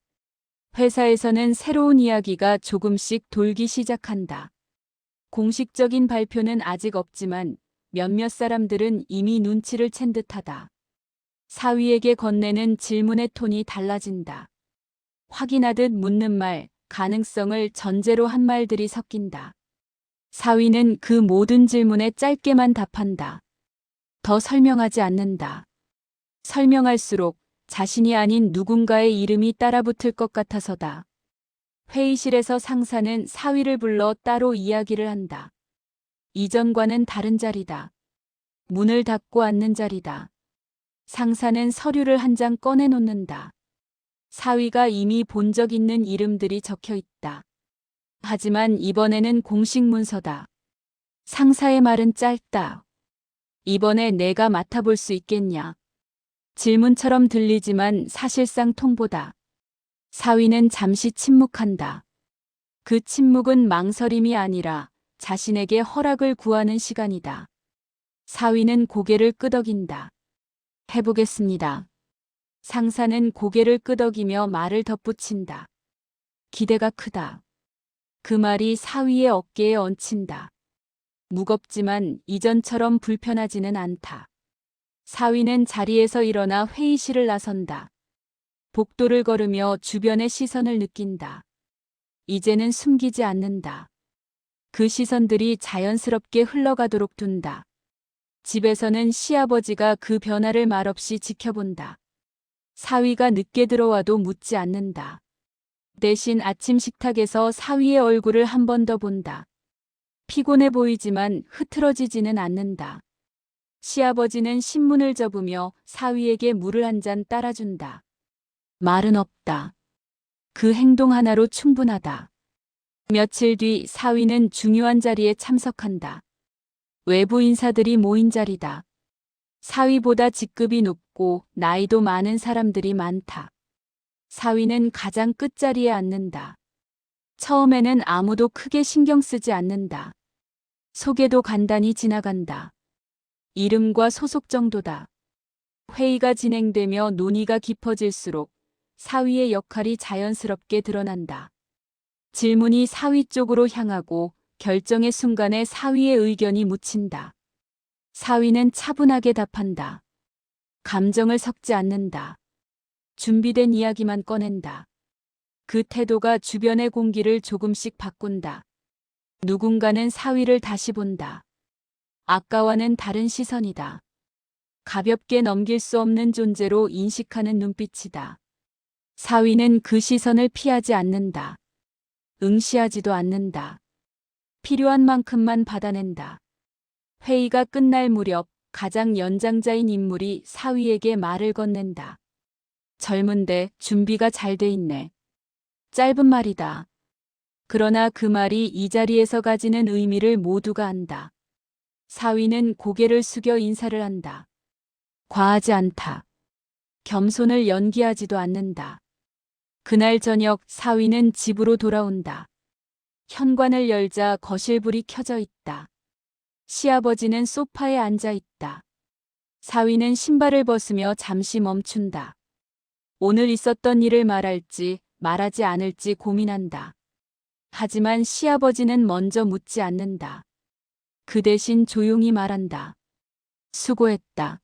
회사에서는 새로운 이야기가 조금씩 돌기 시작한다. 공식적인 발표는 아직 없지만 몇몇 사람들은 이미 눈치를 챈 듯하다. 사위에게 건네는 질문의 톤이 달라진다. 확인하듯 묻는 말, 가능성을 전제로 한 말들이 섞인다. 사위는 그 모든 질문에 짧게만 답한다. 더 설명하지 않는다. 설명할수록 자신이 아닌 누군가의 이름이 따라붙을 것 같아서다. 회의실에서 상사는 사위를 불러 따로 이야기를 한다. 이전과는 다른 자리다. 문을 닫고 앉는 자리다. 상사는 서류를 한 장 꺼내놓는다. 사위가 이미 본 적 있는 이름들이 적혀 있다. 하지만 이번에는 공식 문서다. 상사의 말은 짧다. 이번에 내가 맡아볼 수 있겠냐? 질문처럼 들리지만 사실상 통보다. 사위는 잠시 침묵한다. 그 침묵은 망설임이 아니라 자신에게 허락을 구하는 시간이다. 사위는 고개를 끄덕인다. 해보겠습니다. 상사는 고개를 끄덕이며 말을 덧붙인다. 기대가 크다. 그 말이 사위의 어깨에 얹힌다. 무겁지만 이전처럼 불편하지는 않다. 사위는 자리에서 일어나 회의실을 나선다. 복도를 걸으며 주변의 시선을 느낀다. 이제는 숨기지 않는다. 그 시선들이 자연스럽게 흘러가도록 둔다. 집에서는 시아버지가 그 변화를 말없이 지켜본다. 사위가 늦게 들어와도 묻지 않는다. 대신 아침 식탁에서 사위의 얼굴을 한 번 더 본다. 피곤해 보이지만 흐트러지지는 않는다. 시아버지는 신문을 접으며 사위에게 물을 한 잔 따라준다. 말은 없다. 그 행동 하나로 충분하다. 며칠 뒤 사위는 중요한 자리에 참석한다. 외부 인사들이 모인 자리다. 사위보다 직급이 높고 나이도 많은 사람들이 많다. 사위는 가장 끝자리에 앉는다. 처음에는 아무도 크게 신경 쓰지 않는다. 소개도 간단히 지나간다. 이름과 소속 정도다. 회의가 진행되며 논의가 깊어질수록 사위의 역할이 자연스럽게 드러난다. 질문이 사위 쪽으로 향하고 결정의 순간에 사위의 의견이 묻힌다. 사위는 차분하게 답한다. 감정을 섞지 않는다. 준비된 이야기만 꺼낸다. 그 태도가 주변의 공기를 조금씩 바꾼다. 누군가는 사위를 다시 본다. 아까와는 다른 시선이다. 가볍게 넘길 수 없는 존재로 인식하는 눈빛이다. 사위는 그 시선을 피하지 않는다. 응시하지도 않는다. 필요한 만큼만 받아낸다. 회의가 끝날 무렵 가장 연장자인 인물이 사위에게 말을 건넨다. 젊은데 준비가 잘 돼 있네. 짧은 말이다. 그러나 그 말이 이 자리에서 가지는 의미를 모두가 안다. 사위는 고개를 숙여 인사를 한다. 과하지 않다. 겸손을 연기하지도 않는다. 그날 저녁 사위는 집으로 돌아온다. 현관을 열자 거실불이 켜져 있다. 시아버지는 소파에 앉아 있다. 사위는 신발을 벗으며 잠시 멈춘다. 오늘 있었던 일을 말할지 말하지 않을지 고민한다. 하지만 시아버지는 먼저 묻지 않는다. 그 대신 조용히 말한다. 수고했다.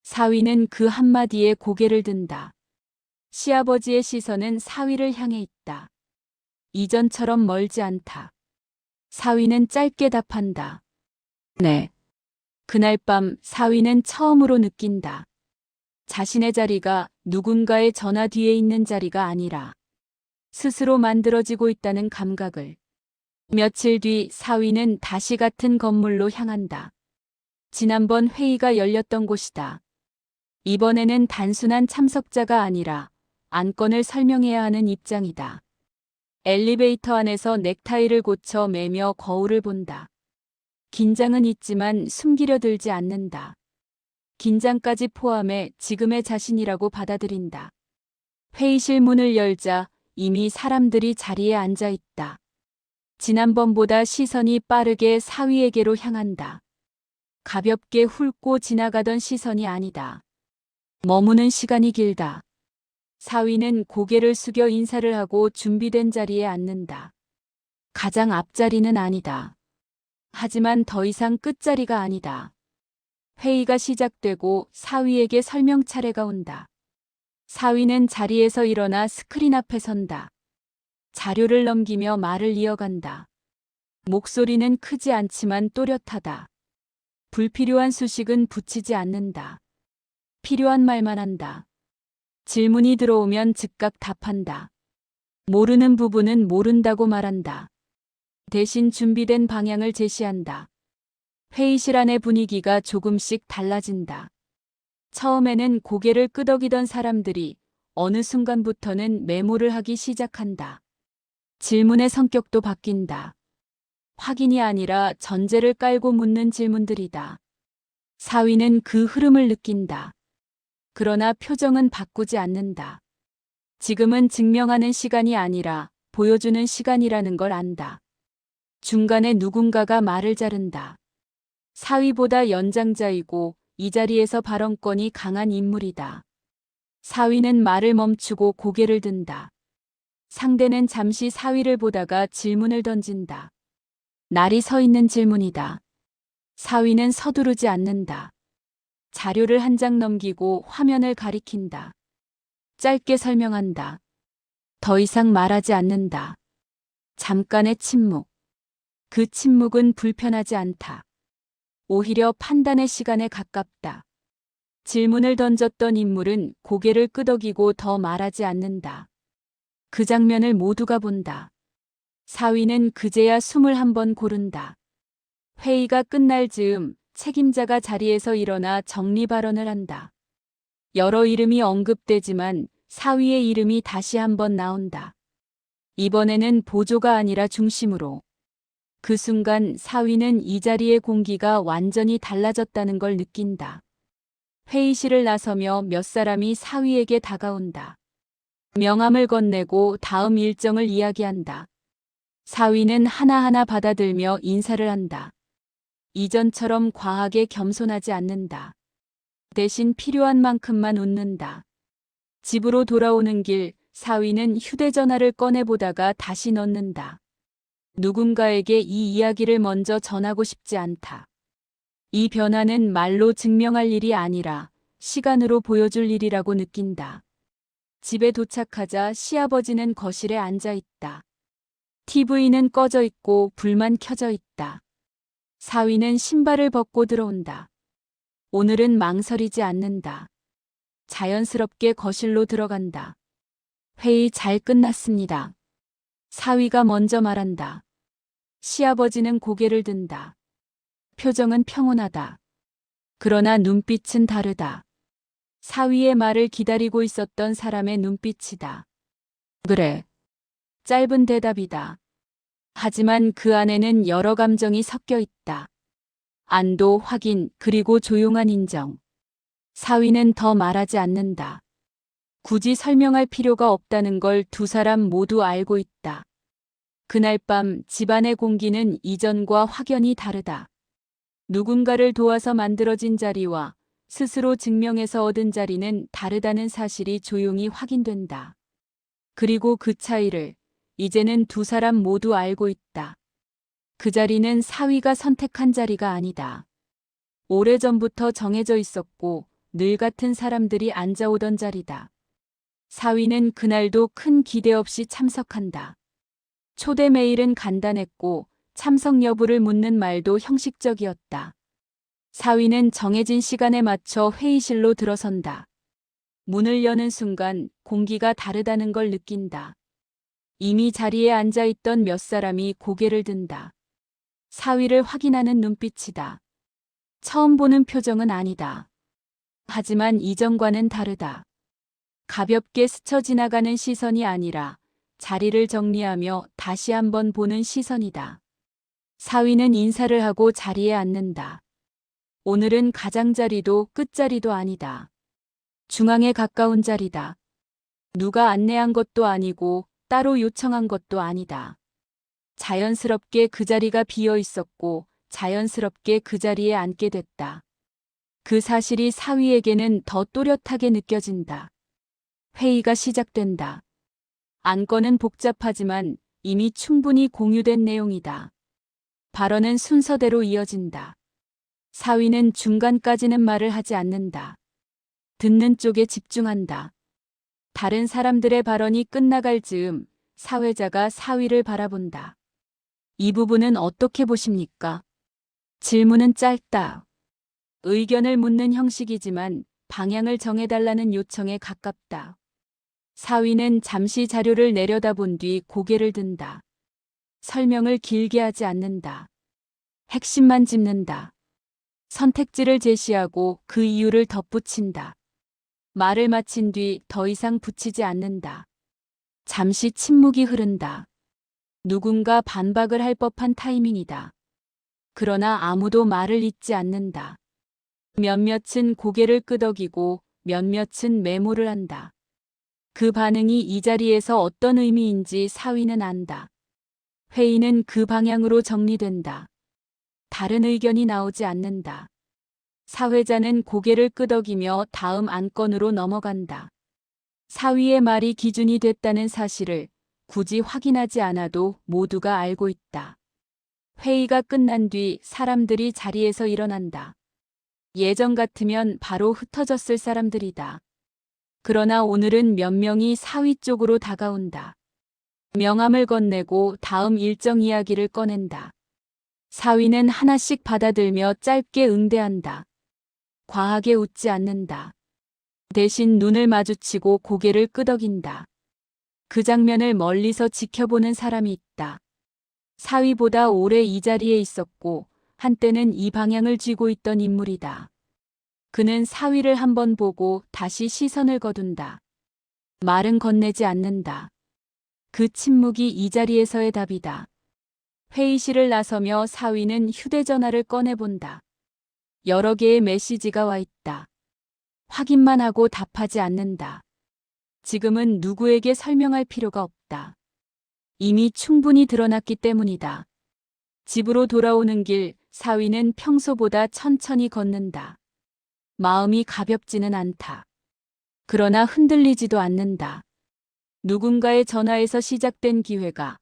사위는 그 한마디에 고개를 든다. 시아버지의 시선은 사위를 향해 있다. 이전처럼 멀지 않다. 사위는 짧게 답한다. 네. 그날 밤 사위는 처음으로 느낀다. 자신의 자리가 누군가의 전화 뒤에 있는 자리가 아니라 스스로 만들어지고 있다는 감각을. 며칠 뒤 사위는 다시 같은 건물로 향한다. 지난번 회의가 열렸던 곳이다. 이번에는 단순한 참석자가 아니라 안건을 설명해야 하는 입장이다. 엘리베이터 안에서 넥타이를 고쳐 매며 거울을 본다. 긴장은 있지만 숨기려 들지 않는다. 긴장까지 포함해 지금의 자신이라고 받아들인다. 회의실 문을 열자 이미 사람들이 자리에 앉아 있다. 지난번보다 시선이 빠르게 사위에게로 향한다. 가볍게 훑고 지나가던 시선이 아니다. 머무는 시간이 길다. 사위는 고개를 숙여 인사를 하고 준비된 자리에 앉는다. 가장 앞자리는 아니다. 하지만 더 이상 끝자리가 아니다. 회의가 시작되고 사위에게 설명 차례가 온다. 사위는 자리에서 일어나 스크린 앞에 선다. 자료를 넘기며 말을 이어간다. 목소리는 크지 않지만 또렷하다. 불필요한 수식은 붙이지 않는다. 필요한 말만 한다. 질문이 들어오면 즉각 답한다. 모르는 부분은 모른다고 말한다. 대신 준비된 방향을 제시한다. 회의실 안의 분위기가 조금씩 달라진다. 처음에는 고개를 끄덕이던 사람들이 어느 순간부터는 메모를 하기 시작한다. 질문의 성격도 바뀐다. 확인이 아니라 전제를 깔고 묻는 질문들이다. 사위는 그 흐름을 느낀다. 그러나 표정은 바꾸지 않는다. 지금은 증명하는 시간이 아니라 보여주는 시간이라는 걸 안다. 중간에 누군가가 말을 자른다. 사위보다 연장자이고 이 자리에서 발언권이 강한 인물이다. 사위는 말을 멈추고 고개를 든다. 상대는 잠시 사위를 보다가 질문을 던진다. 날이 서 있는 질문이다. 사위는 서두르지 않는다. 자료를 한 장 넘기고 화면을 가리킨다. 짧게 설명한다. 더 이상 말하지 않는다. 잠깐의 침묵. 그 침묵은 불편하지 않다. 오히려 판단의 시간에 가깝다. 질문을 던졌던 인물은 고개를 끄덕이고 더 말하지 않는다. 그 장면을 모두가 본다. 사위는 그제야 숨을 한번 고른다. 회의가 끝날 즈음 책임자가 자리에서 일어나 정리 발언을 한다. 여러 이름이 언급되지만 사위의 이름이 다시 한번 나온다. 이번에는 보조가 아니라 중심으로. 그 순간 사위는 이 자리의 공기가 완전히 달라졌다는 걸 느낀다. 회의실을 나서며 몇 사람이 사위에게 다가온다. 명함을 건네고 다음 일정을 이야기한다. 사위는 하나하나 받아들며 인사를 한다. 이전처럼 과하게 겸손하지 않는다. 대신 필요한 만큼만 웃는다. 집으로 돌아오는 길 사위는 휴대전화를 꺼내보다가 다시 넣는다. 누군가에게 이 이야기를 먼저 전하고 싶지 않다. 이 변화는 말로 증명할 일이 아니라 시간으로 보여줄 일이라고 느낀다. 집에 도착하자 시아버지는 거실에 앉아 있다. TV는 꺼져 있고 불만 켜져 있다. 사위는 신발을 벗고 들어온다. 오늘은 망설이지 않는다. 자연스럽게 거실로 들어간다. 회의 잘 끝났습니다. 사위가 먼저 말한다. 시아버지는 고개를 든다. 표정은 평온하다. 그러나 눈빛은 다르다. 사위의 말을 기다리고 있었던 사람의 눈빛이다. 그래. 짧은 대답이다. 하지만 그 안에는 여러 감정이 섞여 있다. 안도, 확인, 그리고 조용한 인정. 사위는 더 말하지 않는다. 굳이 설명할 필요가 없다는 걸 두 사람 모두 알고 있다. 그날 밤 집안의 공기는 이전과 확연히 다르다. 누군가를 도와서 만들어진 자리와 스스로 증명해서 얻은 자리는 다르다는 사실이 조용히 확인된다. 그리고 그 차이를 이제는 두 사람 모두 알고 있다. 그 자리는 사위가 선택한 자리가 아니다. 오래전부터 정해져 있었고 늘 같은 사람들이 앉아오던 자리다. 사위는 그날도 큰 기대 없이 참석한다. 초대 메일은 간단했고 참석 여부를 묻는 말도 형식적이었다. 사위는 정해진 시간에 맞춰 회의실로 들어선다. 문을 여는 순간 공기가 다르다는 걸 느낀다. 이미 자리에 앉아있던 몇 사람이 고개를 든다. 사위를 확인하는 눈빛이다. 처음 보는 표정은 아니다. 하지만 이전과는 다르다. 가볍게 스쳐 지나가는 시선이 아니라 자리를 정리하며 다시 한번 보는 시선이다. 사위는 인사를 하고 자리에 앉는다. 오늘은 가장자리도 끝자리도 아니다. 중앙에 가까운 자리다. 누가 안내한 것도 아니고 따로 요청한 것도 아니다. 자연스럽게 그 자리가 비어 있었고 자연스럽게 그 자리에 앉게 됐다. 그 사실이 사위에게는 더 또렷하게 느껴진다. 회의가 시작된다. 안건은 복잡하지만 이미 충분히 공유된 내용이다. 발언은 순서대로 이어진다. 사위는 중간까지는 말을 하지 않는다. 듣는 쪽에 집중한다. 다른 사람들의 발언이 끝나갈 즈음 사회자가 사위를 바라본다. 이 부분은 어떻게 보십니까? 질문은 짧다. 의견을 묻는 형식이지만 방향을 정해달라는 요청에 가깝다. 사위는 잠시 자료를 내려다본 뒤 고개를 든다. 설명을 길게 하지 않는다. 핵심만 짚는다. 선택지를 제시하고 그 이유를 덧붙인다. 말을 마친 뒤 더 이상 붙이지 않는다. 잠시 침묵이 흐른다. 누군가 반박을 할 법한 타이밍이다. 그러나 아무도 말을 잇지 않는다. 몇몇은 고개를 끄덕이고 몇몇은 메모를 한다. 그 반응이 이 자리에서 어떤 의미인지 사위는 안다. 회의는 그 방향으로 정리된다. 다른 의견이 나오지 않는다. 사회자는 고개를 끄덕이며 다음 안건으로 넘어간다. 사위의 말이 기준이 됐다는 사실을 굳이 확인하지 않아도 모두가 알고 있다. 회의가 끝난 뒤 사람들이 자리에서 일어난다. 예전 같으면 바로 흩어졌을 사람들이다. 그러나 오늘은 몇 명이 사위 쪽으로 다가온다. 명함을 건네고 다음 일정 이야기를 꺼낸다. 사위는 하나씩 받아들며 짧게 응대한다. 과하게 웃지 않는다. 대신 눈을 마주치고 고개를 끄덕인다. 그 장면을 멀리서 지켜보는 사람이 있다. 사위보다 오래 이 자리에 있었고 한때는 이 방향을 쥐고 있던 인물이다. 그는 사위를 한번 보고 다시 시선을 거둔다. 말은 건네지 않는다. 그 침묵이 이 자리에서의 답이다. 회의실을 나서며 사위는 휴대전화를 꺼내본다. 여러 개의 메시지가 와 있다. 확인만 하고 답하지 않는다. 지금은 누구에게 설명할 필요가 없다. 이미 충분히 드러났기 때문이다. 집으로 돌아오는 길, 사위는 평소보다 천천히 걷는다. 마음이 가볍지는 않다. 그러나 흔들리지도 않는다. 누군가의 전화에서 시작된 기회가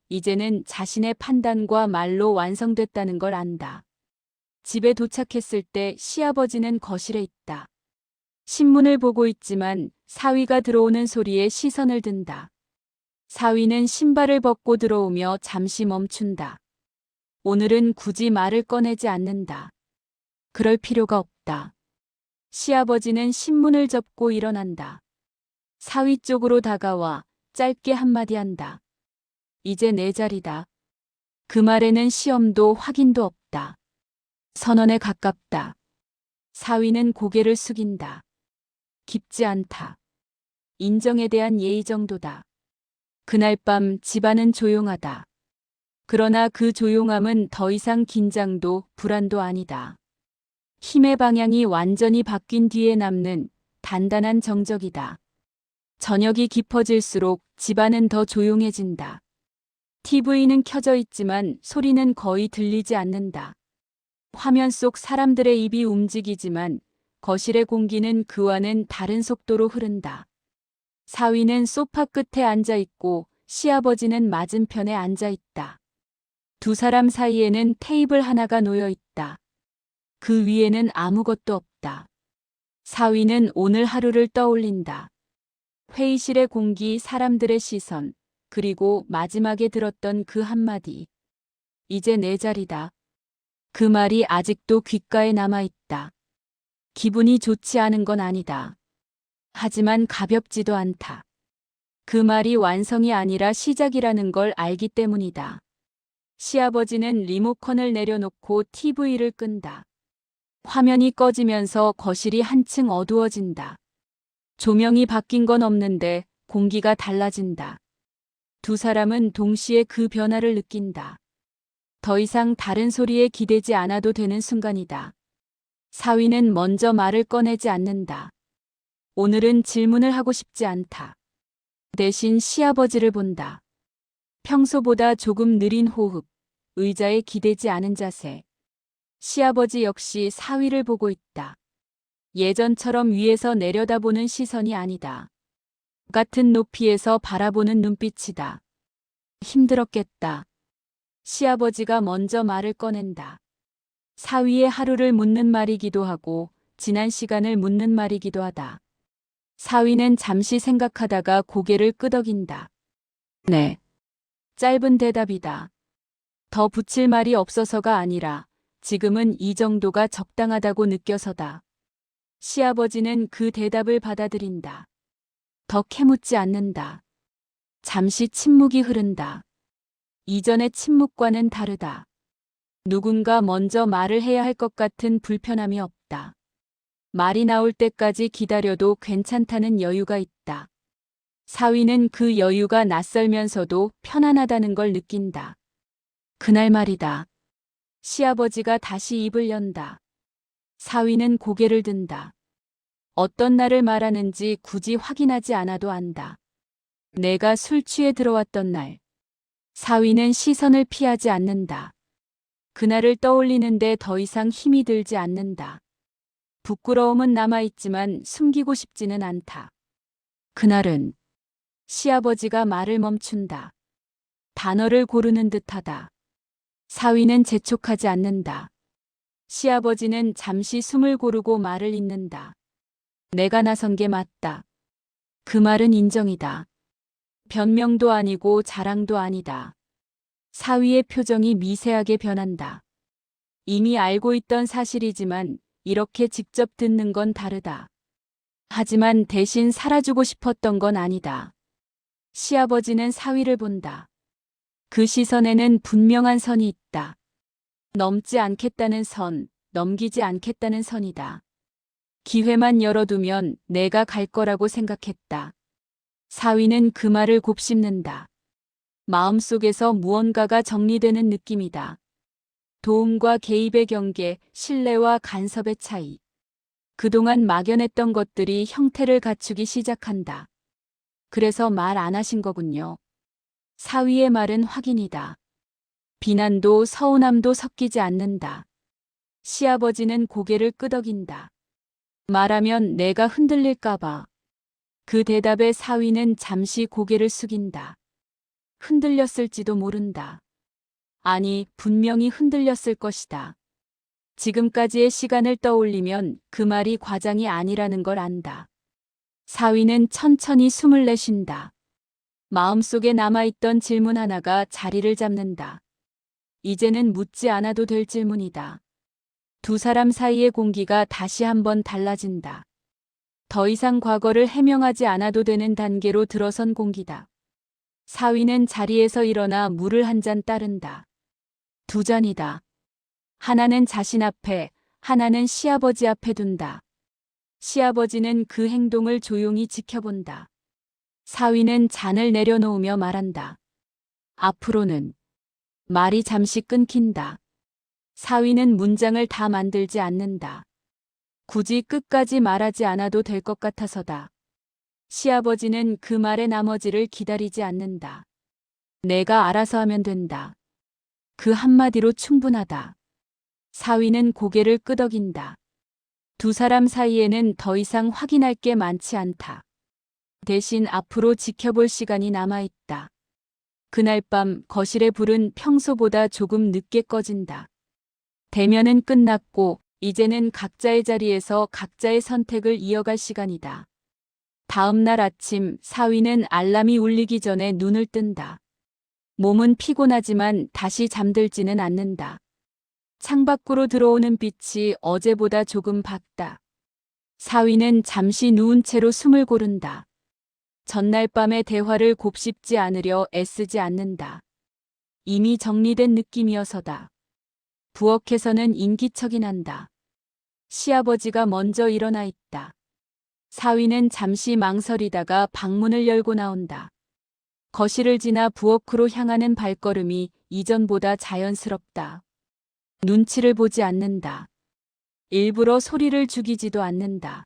이제는 자신의 판단과 말로 완성됐다는 걸 안다. 집에 도착했을 때 시아버지는 거실에 있다. 신문을 보고 있지만 사위가 들어오는 소리에 시선을 든다. 사위는 신발을 벗고 들어오며 잠시 멈춘다. 오늘은 굳이 말을 꺼내지 않는다. 그럴 필요가 없다. 시아버지는 신문을 접고 일어난다. 사위 쪽으로 다가와 짧게 한마디 한다. 이제 내 자리다. 그 말에는 시험도 확인도 없다. 선언에 가깝다. 사위는 고개를 숙인다. 깊지 않다. 인정에 대한 예의 정도다. 그날 밤 집안은 조용하다. 그러나 그 조용함은 더 이상 긴장도 불안도 아니다. 힘의 방향이 완전히 바뀐 뒤에 남는 단단한 정적이다. 저녁이 깊어질수록 집안은 더 조용해진다. TV는 켜져 있지만 소리는 거의 들리지 않는다. 화면 속 사람들의 입이 움직이지만 거실의 공기는 그와는 다른 속도로 흐른다. 사위는 소파 끝에 앉아 있고 시아버지는 맞은편에 앉아 있다. 두 사람 사이에는 테이블 하나가 놓여 있다. 그 위에는 아무것도 없다. 사위는 오늘 하루를 떠올린다. 회의실의 공기, 사람들의 시선, 그리고 마지막에 들었던 그 한마디. 이제 내 자리다. 그 말이 아직도 귓가에 남아있다. 기분이 좋지 않은 건 아니다. 하지만 가볍지도 않다. 그 말이 완성이 아니라 시작이라는 걸 알기 때문이다. 시아버지는 리모컨을 내려놓고 TV를 끈다. 화면이 꺼지면서 거실이 한층 어두워진다. 조명이 바뀐 건 없는데 공기가 달라진다. 두 사람은 동시에 그 변화를 느낀다. 더 이상 다른 소리에 기대지 않아도 되는 순간이다. 사위는 먼저 말을 꺼내지 않는다. 오늘은 질문을 하고 싶지 않다. 대신 시아버지를 본다. 평소보다 조금 느린 호흡, 의자에 기대지 않은 자세. 시아버지 역시 사위를 보고 있다. 예전처럼 위에서 내려다보는 시선이 아니다. 같은 높이에서 바라보는 눈빛이다. 힘들었겠다. 시아버지가 먼저 말을 꺼낸다. 사위의 하루를 묻는 말이기도 하고 지난 시간을 묻는 말이기도 하다. 사위는 잠시 생각하다가 고개를 끄덕인다. 네. 짧은 대답이다. 더 붙일 말이 없어서가 아니라 지금은 이 정도가 적당하다고 느껴서다. 시아버지는 그 대답을 받아들인다. 더 캐묻지 않는다. 잠시 침묵이 흐른다. 이전의 침묵과는 다르다. 누군가 먼저 말을 해야 할 것 같은 불편함이 없다. 말이 나올 때까지 기다려도 괜찮다는 여유가 있다. 사위는 그 여유가 낯설면서도 편안하다는 걸 느낀다. 그날 말이다. 시아버지가 다시 입을 연다. 사위는 고개를 든다. 어떤 날을 말하는지 굳이 확인하지 않아도 안다. 내가 술 취해 들어왔던 날. 사위는 시선을 피하지 않는다. 그날을 떠올리는데 더 이상 힘이 들지 않는다. 부끄러움은 남아있지만 숨기고 싶지는 않다. 그날은 시아버지가 말을 멈춘다. 단어를 고르는 듯하다. 사위는 재촉하지 않는다. 시아버지는 잠시 숨을 고르고 말을 잇는다. 내가 나선 게 맞다. 그 말은 인정이다. 변명도 아니고 자랑도 아니다. 사위의 표정이 미세하게 변한다. 이미 알고 있던 사실이지만 이렇게 직접 듣는 건 다르다. 하지만 대신 살아주고 싶었던 건 아니다. 시아버지는 사위를 본다. 그 시선에는 분명한 선이 있다. 넘지 않겠다는 선, 넘기지 않겠다는 선이다. 기회만 열어두면 내가 갈 거라고 생각했다. 사위는 그 말을 곱씹는다. 마음속에서 무언가가 정리되는 느낌이다. 도움과 개입의 경계, 신뢰와 간섭의 차이. 그동안 막연했던 것들이 형태를 갖추기 시작한다. 그래서 말 안 하신 거군요. 사위의 말은 확인이다. 비난도 서운함도 섞이지 않는다. 시아버지는 고개를 끄덕인다. 말하면 내가 흔들릴까봐. 그 대답에 사위는 잠시 고개를 숙인다. 흔들렸을지도 모른다. 아니, 분명히 흔들렸을 것이다. 지금까지의 시간을 떠올리면 그 말이 과장이 아니라는 걸 안다. 사위는 천천히 숨을 내쉰다. 마음속에 남아있던 질문 하나가 자리를 잡는다. 이제는 묻지 않아도 될 질문이다. 두 사람 사이의 공기가 다시 한번 달라진다. 더 이상 과거를 해명하지 않아도 되는 단계로 들어선 공기다. 사위는 자리에서 일어나 물을 한 잔 따른다. 두 잔이다. 하나는 자신 앞에, 하나는 시아버지 앞에 둔다. 시아버지는 그 행동을 조용히 지켜본다. 사위는 잔을 내려놓으며 말한다. 앞으로는. 말이 잠시 끊긴다. 사위는 문장을 다 만들지 않는다. 굳이 끝까지 말하지 않아도 될 것 같아서다. 시아버지는 그 말의 나머지를 기다리지 않는다. 내가 알아서 하면 된다. 그 한마디로 충분하다. 사위는 고개를 끄덕인다. 두 사람 사이에는 더 이상 확인할 게 많지 않다. 대신 앞으로 지켜볼 시간이 남아있다. 그날 밤 거실의 불은 평소보다 조금 늦게 꺼진다. 대면은 끝났고 이제는 각자의 자리에서 각자의 선택을 이어갈 시간이다. 다음 날 아침 사위는 알람이 울리기 전에 눈을 뜬다. 몸은 피곤하지만 다시 잠들지는 않는다. 창밖으로 들어오는 빛이 어제보다 조금 밝다. 사위는 잠시 누운 채로 숨을 고른다. 전날 밤의 대화를 곱씹지 않으려 애쓰지 않는다. 이미 정리된 느낌이어서다. 부엌에서는 인기척이 난다. 시아버지가 먼저 일어나 있다. 사위는 잠시 망설이다가 방문을 열고 나온다. 거실을 지나 부엌으로 향하는 발걸음이 이전보다 자연스럽다. 눈치를 보지 않는다. 일부러 소리를 죽이지도 않는다.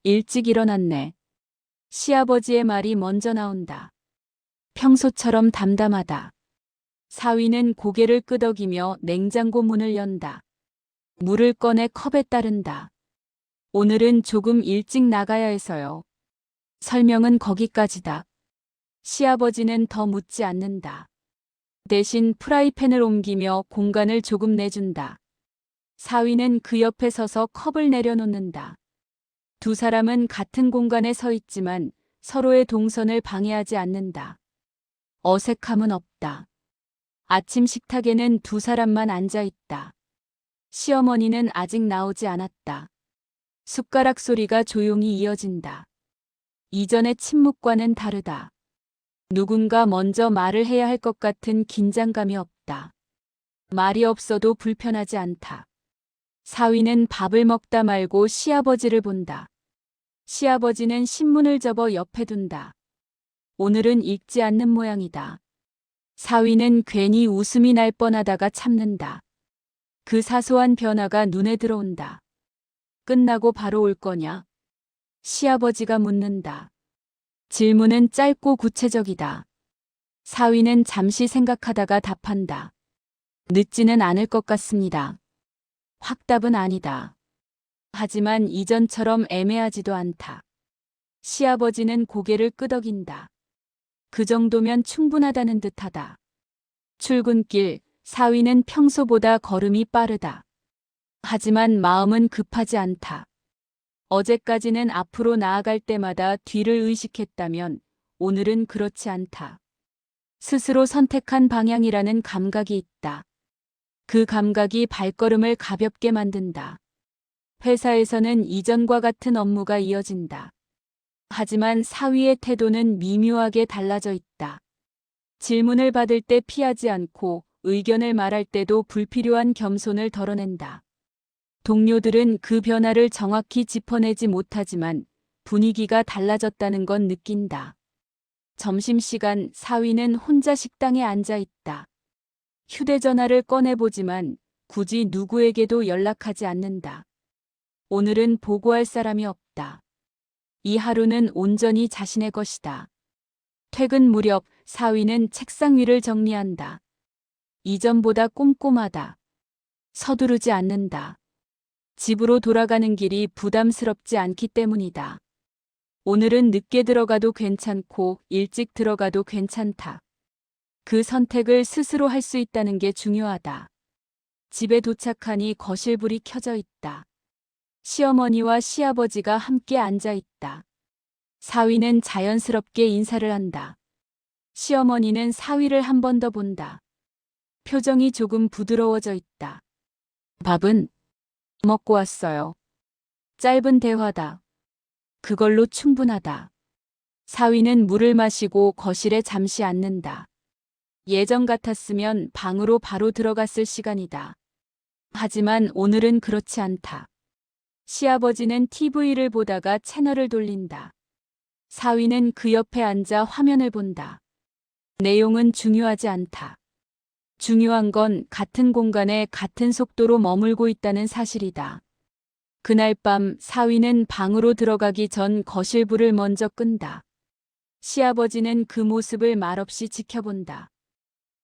일찍 일어났네. 시아버지의 말이 먼저 나온다. 평소처럼 담담하다. 사위는 고개를 끄덕이며 냉장고 문을 연다. 물을 꺼내 컵에 따른다. 오늘은 조금 일찍 나가야 해서요. 설명은 거기까지다. 시아버지는 더 묻지 않는다. 대신 프라이팬을 옮기며 공간을 조금 내준다. 사위는 그 옆에 서서 컵을 내려놓는다. 두 사람은 같은 공간에 서 있지만 서로의 동선을 방해하지 않는다. 어색함은 없다. 아침 식탁에는 두 사람만 앉아 있다. 시어머니는 아직 나오지 않았다. 숟가락 소리가 조용히 이어진다. 이전의 침묵과는 다르다. 누군가 먼저 말을 해야 할 것 같은 긴장감이 없다. 말이 없어도 불편하지 않다. 사위는 밥을 먹다 말고 시아버지를 본다. 시아버지는 신문을 접어 옆에 둔다. 오늘은 읽지 않는 모양이다. 사위는 괜히 웃음이 날 뻔하다가 참는다. 그 사소한 변화가 눈에 들어온다. 끝나고 바로 올 거냐? 시아버지가 묻는다. 질문은 짧고 구체적이다. 사위는 잠시 생각하다가 답한다. 늦지는 않을 것 같습니다. 확답은 아니다. 하지만 이전처럼 애매하지도 않다. 시아버지는 고개를 끄덕인다. 그 정도면 충분하다는 듯하다. 출근길, 사위는 평소보다 걸음이 빠르다. 하지만 마음은 급하지 않다. 어제까지는 앞으로 나아갈 때마다 뒤를 의식했다면 오늘은 그렇지 않다. 스스로 선택한 방향이라는 감각이 있다. 그 감각이 발걸음을 가볍게 만든다. 회사에서는 이전과 같은 업무가 이어진다. 하지만 사위의 태도는 미묘하게 달라져 있다. 질문을 받을 때 피하지 않고 의견을 말할 때도 불필요한 겸손을 덜어낸다. 동료들은 그 변화를 정확히 짚어내지 못하지만 분위기가 달라졌다는 건 느낀다. 점심시간 사위는 혼자 식당에 앉아 있다. 휴대전화를 꺼내보지만 굳이 누구에게도 연락하지 않는다. 오늘은 보고할 사람이 없다. 이 하루는 온전히 자신의 것이다. 퇴근 무렵 사위는 책상 위를 정리한다. 이전보다 꼼꼼하다. 서두르지 않는다. 집으로 돌아가는 길이 부담스럽지 않기 때문이다. 오늘은 늦게 들어가도 괜찮고 일찍 들어가도 괜찮다. 그 선택을 스스로 할 수 있다는 게 중요하다. 집에 도착하니 거실불이 켜져 있다. 시어머니와 시아버지가 함께 앉아 있다. 사위는 자연스럽게 인사를 한다. 시어머니는 사위를 한 번 더 본다. 표정이 조금 부드러워져 있다. 밥은 먹고 왔어요. 짧은 대화다. 그걸로 충분하다. 사위는 물을 마시고 거실에 잠시 앉는다. 예전 같았으면 방으로 바로 들어갔을 시간이다. 하지만 오늘은 그렇지 않다. 시아버지는 TV를 보다가 채널을 돌린다. 사위는 그 옆에 앉아 화면을 본다. 내용은 중요하지 않다. 중요한 건 같은 공간에 같은 속도로 머물고 있다는 사실이다. 그날 밤 사위는 방으로 들어가기 전 거실불을 먼저 끈다. 시아버지는 그 모습을 말없이 지켜본다.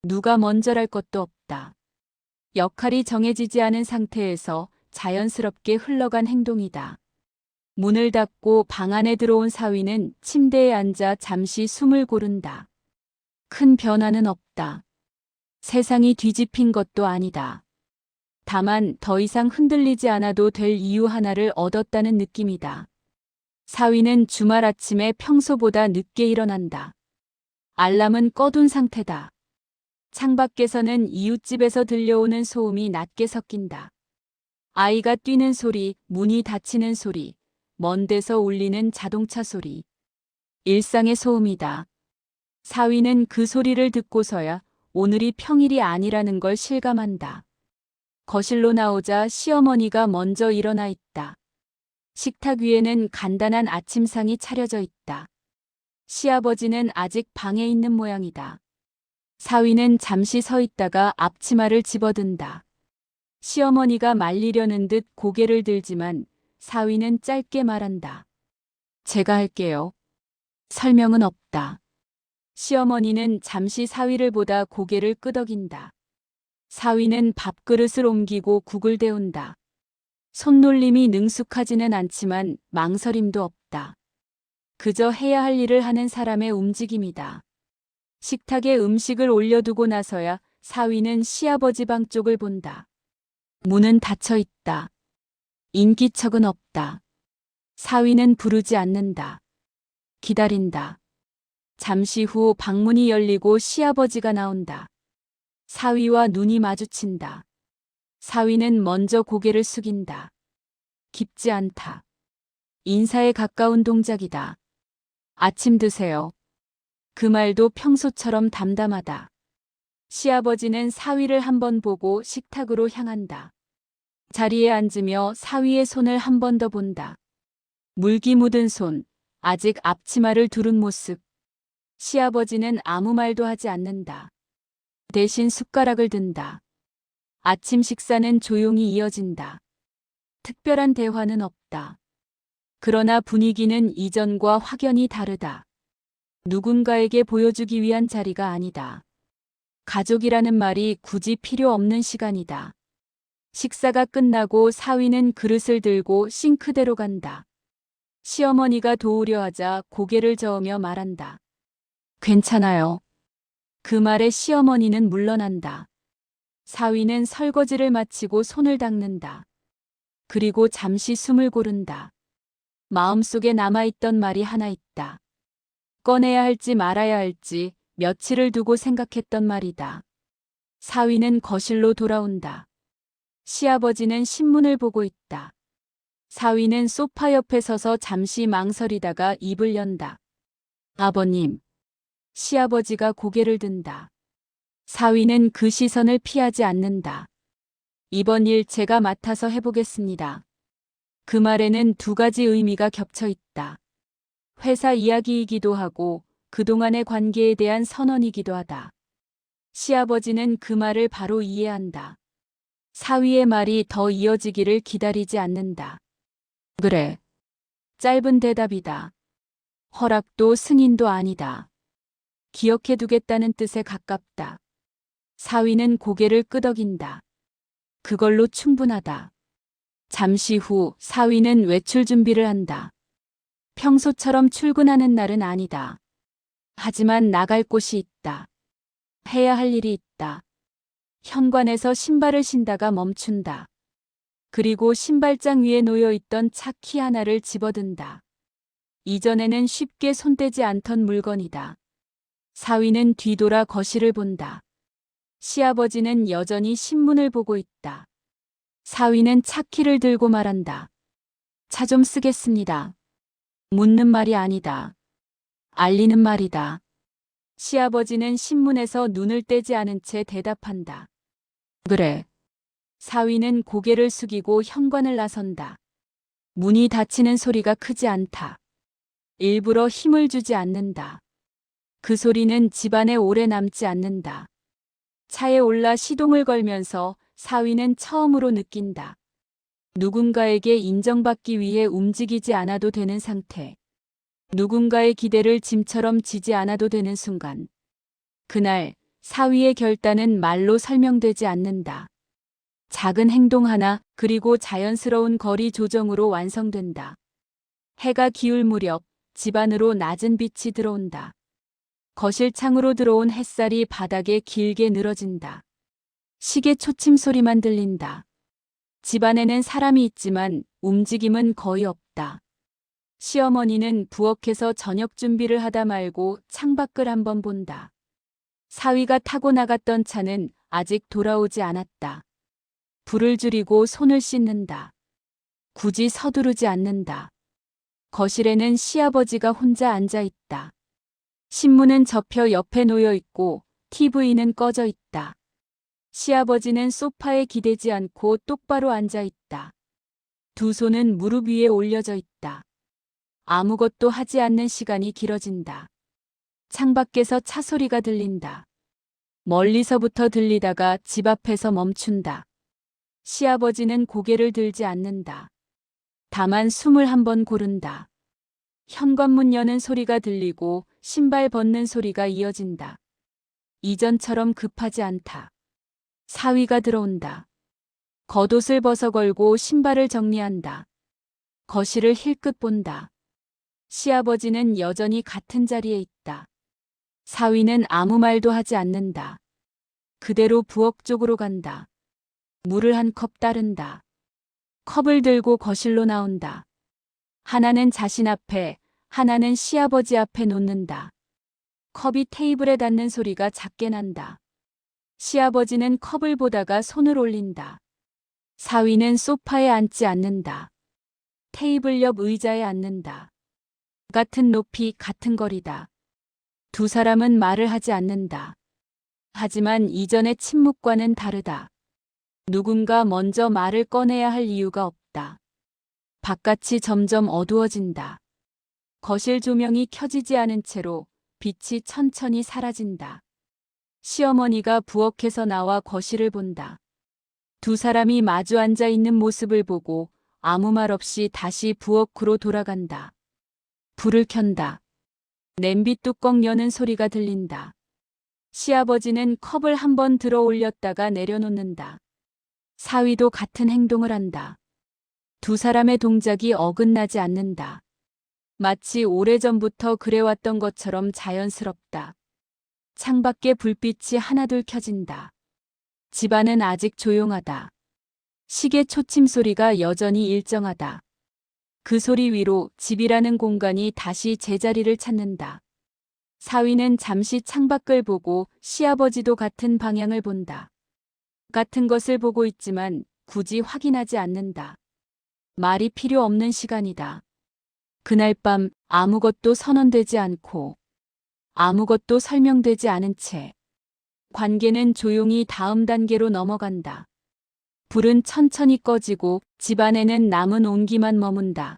누가 먼저랄 것도 없다. 역할이 정해지지 않은 상태에서 자연스럽게 흘러간 행동이다. 문을 닫고 방 안에 들어온 사위는 침대에 앉아 잠시 숨을 고른다. 큰 변화는 없다. 세상이 뒤집힌 것도 아니다. 다만 더 이상 흔들리지 않아도 될 이유 하나를 얻었다는 느낌이다. 사위는 주말 아침에 평소보다 늦게 일어난다. 알람은 꺼둔 상태다. 창밖에서는 이웃집에서 들려오는 소음이 낮게 섞인다. 아이가 뛰는 소리, 문이 닫히는 소리, 먼 데서 울리는 자동차 소리. 일상의 소음이다. 사위는 그 소리를 듣고서야 오늘이 평일이 아니라는 걸 실감한다. 거실로 나오자 시어머니가 먼저 일어나 있다. 식탁 위에는 간단한 아침상이 차려져 있다. 시아버지는 아직 방에 있는 모양이다. 사위는 잠시 서 있다가 앞치마를 집어든다. 시어머니가 말리려는 듯 고개를 들지만 사위는 짧게 말한다. 제가 할게요. 설명은 없다. 시어머니는 잠시 사위를 보다 고개를 끄덕인다. 사위는 밥그릇을 옮기고 국을 데운다. 손놀림이 능숙하지는 않지만 망설임도 없다. 그저 해야 할 일을 하는 사람의 움직임이다. 식탁에 음식을 올려두고 나서야 사위는 시아버지 방 쪽을 본다. 문은 닫혀 있다. 인기척은 없다. 사위는 부르지 않는다. 기다린다. 잠시 후 방문이 열리고 시아버지가 나온다. 사위와 눈이 마주친다. 사위는 먼저 고개를 숙인다. 깊지 않다. 인사에 가까운 동작이다. 아침 드세요. 그 말도 평소처럼 담담하다. 시아버지는 사위를 한번 보고 식탁으로 향한다. 자리에 앉으며 사위의 손을 한 번 더 본다. 물기 묻은 손, 아직 앞치마를 두른 모습. 시아버지는 아무 말도 하지 않는다. 대신 숟가락을 든다. 아침 식사는 조용히 이어진다. 특별한 대화는 없다. 그러나 분위기는 이전과 확연히 다르다. 누군가에게 보여주기 위한 자리가 아니다. 가족이라는 말이 굳이 필요 없는 시간이다. 식사가 끝나고 사위는 그릇을 들고 싱크대로 간다. 시어머니가 도우려 하자 고개를 저으며 말한다. 괜찮아요. 그 말에 시어머니는 물러난다. 사위는 설거지를 마치고 손을 닦는다. 그리고 잠시 숨을 고른다. 마음속에 남아있던 말이 하나 있다. 꺼내야 할지 말아야 할지 며칠을 두고 생각했던 말이다. 사위는 거실로 돌아온다. 시아버지는 신문을 보고 있다. 사위는 소파 옆에 서서 잠시 망설이다가 입을 연다. 아버님. 시아버지가 고개를 든다. 사위는 그 시선을 피하지 않는다. 이번 일 제가 맡아서 해보겠습니다. 그 말에는 두 가지 의미가 겹쳐 있다. 회사 이야기이기도 하고 그동안의 관계에 대한 선언이기도 하다. 시아버지는 그 말을 바로 이해한다. 사위의 말이 더 이어지기를 기다리지 않는다. 그래. 짧은 대답이다. 허락도 승인도 아니다. 기억해두겠다는 뜻에 가깝다. 사위는 고개를 끄덕인다. 그걸로 충분하다. 잠시 후 사위는 외출 준비를 한다. 평소처럼 출근하는 날은 아니다. 하지만 나갈 곳이 있다. 해야 할 일이 있다. 현관에서 신발을 신다가 멈춘다. 그리고 신발장 위에 놓여 있던 차 키 하나를 집어든다. 이전에는 쉽게 손대지 않던 물건이다. 사위는 뒤돌아 거실을 본다. 시아버지는 여전히 신문을 보고 있다. 사위는 차 키를 들고 말한다. 차 좀 쓰겠습니다. 묻는 말이 아니다. 알리는 말이다. 시아버지는 신문에서 눈을 떼지 않은 채 대답한다. 그래. 사위는 고개를 숙이고 현관을 나선다. 문이 닫히는 소리가 크지 않다. 일부러 힘을 주지 않는다. 그 소리는 집안에 오래 남지 않는다. 차에 올라 시동을 걸면서 사위는 처음으로 느낀다. 누군가에게 인정받기 위해 움직이지 않아도 되는 상태. 누군가의 기대를 짐처럼 지지 않아도 되는 순간. 그날 사위의 결단은 말로 설명되지 않는다. 작은 행동 하나 그리고 자연스러운 거리 조정으로 완성된다. 해가 기울 무렵 집 안으로 낮은 빛이 들어온다. 거실 창으로 들어온 햇살이 바닥에 길게 늘어진다. 시계 초침 소리만 들린다. 집 안에는 사람이 있지만 움직임은 거의 없다. 시어머니는 부엌에서 저녁 준비를 하다 말고 창밖을 한번 본다. 사위가 타고 나갔던 차는 아직 돌아오지 않았다. 불을 줄이고 손을 씻는다. 굳이 서두르지 않는다. 거실에는 시아버지가 혼자 앉아 있다. 신문은 접혀 옆에 놓여 있고 TV는 꺼져 있다. 시아버지는 소파에 기대지 않고 똑바로 앉아 있다. 두 손은 무릎 위에 올려져 있다. 아무것도 하지 않는 시간이 길어진다. 창밖에서 차 소리가 들린다. 멀리서부터 들리다가 집 앞에서 멈춘다. 시아버지는 고개를 들지 않는다. 다만 숨을 한번 고른다. 현관문 여는 소리가 들리고 신발 벗는 소리가 이어진다. 이전처럼 급하지 않다. 사위가 들어온다. 겉옷을 벗어 걸고 신발을 정리한다. 거실을 힐끗 본다. 시아버지는 여전히 같은 자리에 있다. 사위는 아무 말도 하지 않는다. 그대로 부엌 쪽으로 간다. 물을 한 컵 따른다. 컵을 들고 거실로 나온다. 하나는 자신 앞에, 하나는 시아버지 앞에 놓는다. 컵이 테이블에 닿는 소리가 작게 난다. 시아버지는 컵을 보다가 손을 올린다. 사위는 소파에 앉지 않는다. 테이블 옆 의자에 앉는다. 같은 높이, 같은 거리다. 두 사람은 말을 하지 않는다. 하지만 이전의 침묵과는 다르다. 누군가 먼저 말을 꺼내야 할 이유가 없다. 바깥이 점점 어두워진다. 거실 조명이 켜지지 않은 채로 빛이 천천히 사라진다. 시어머니가 부엌에서 나와 거실을 본다. 두 사람이 마주 앉아 있는 모습을 보고 아무 말 없이 다시 부엌으로 돌아간다. 불을 켠다. 냄비 뚜껑 여는 소리가 들린다. 시아버지는 컵을 한번 들어 올렸다가 내려놓는다. 사위도 같은 행동을 한다. 두 사람의 동작이 어긋나지 않는다. 마치 오래전부터 그래왔던 것처럼 자연스럽다. 창밖에 불빛이 하나둘 켜진다. 집안은 아직 조용하다. 시계 초침 소리가 여전히 일정하다. 그 소리 위로 집이라는 공간이 다시 제자리를 찾는다. 사위는 잠시 창밖을 보고 시아버지도 같은 방향을 본다. 같은 것을 보고 있지만 굳이 확인하지 않는다. 말이 필요 없는 시간이다. 그날 밤 아무것도 선언되지 않고 아무것도 설명되지 않은 채 관계는 조용히 다음 단계로 넘어간다. 불은 천천히 꺼지고 집안에는 남은 온기만 머문다.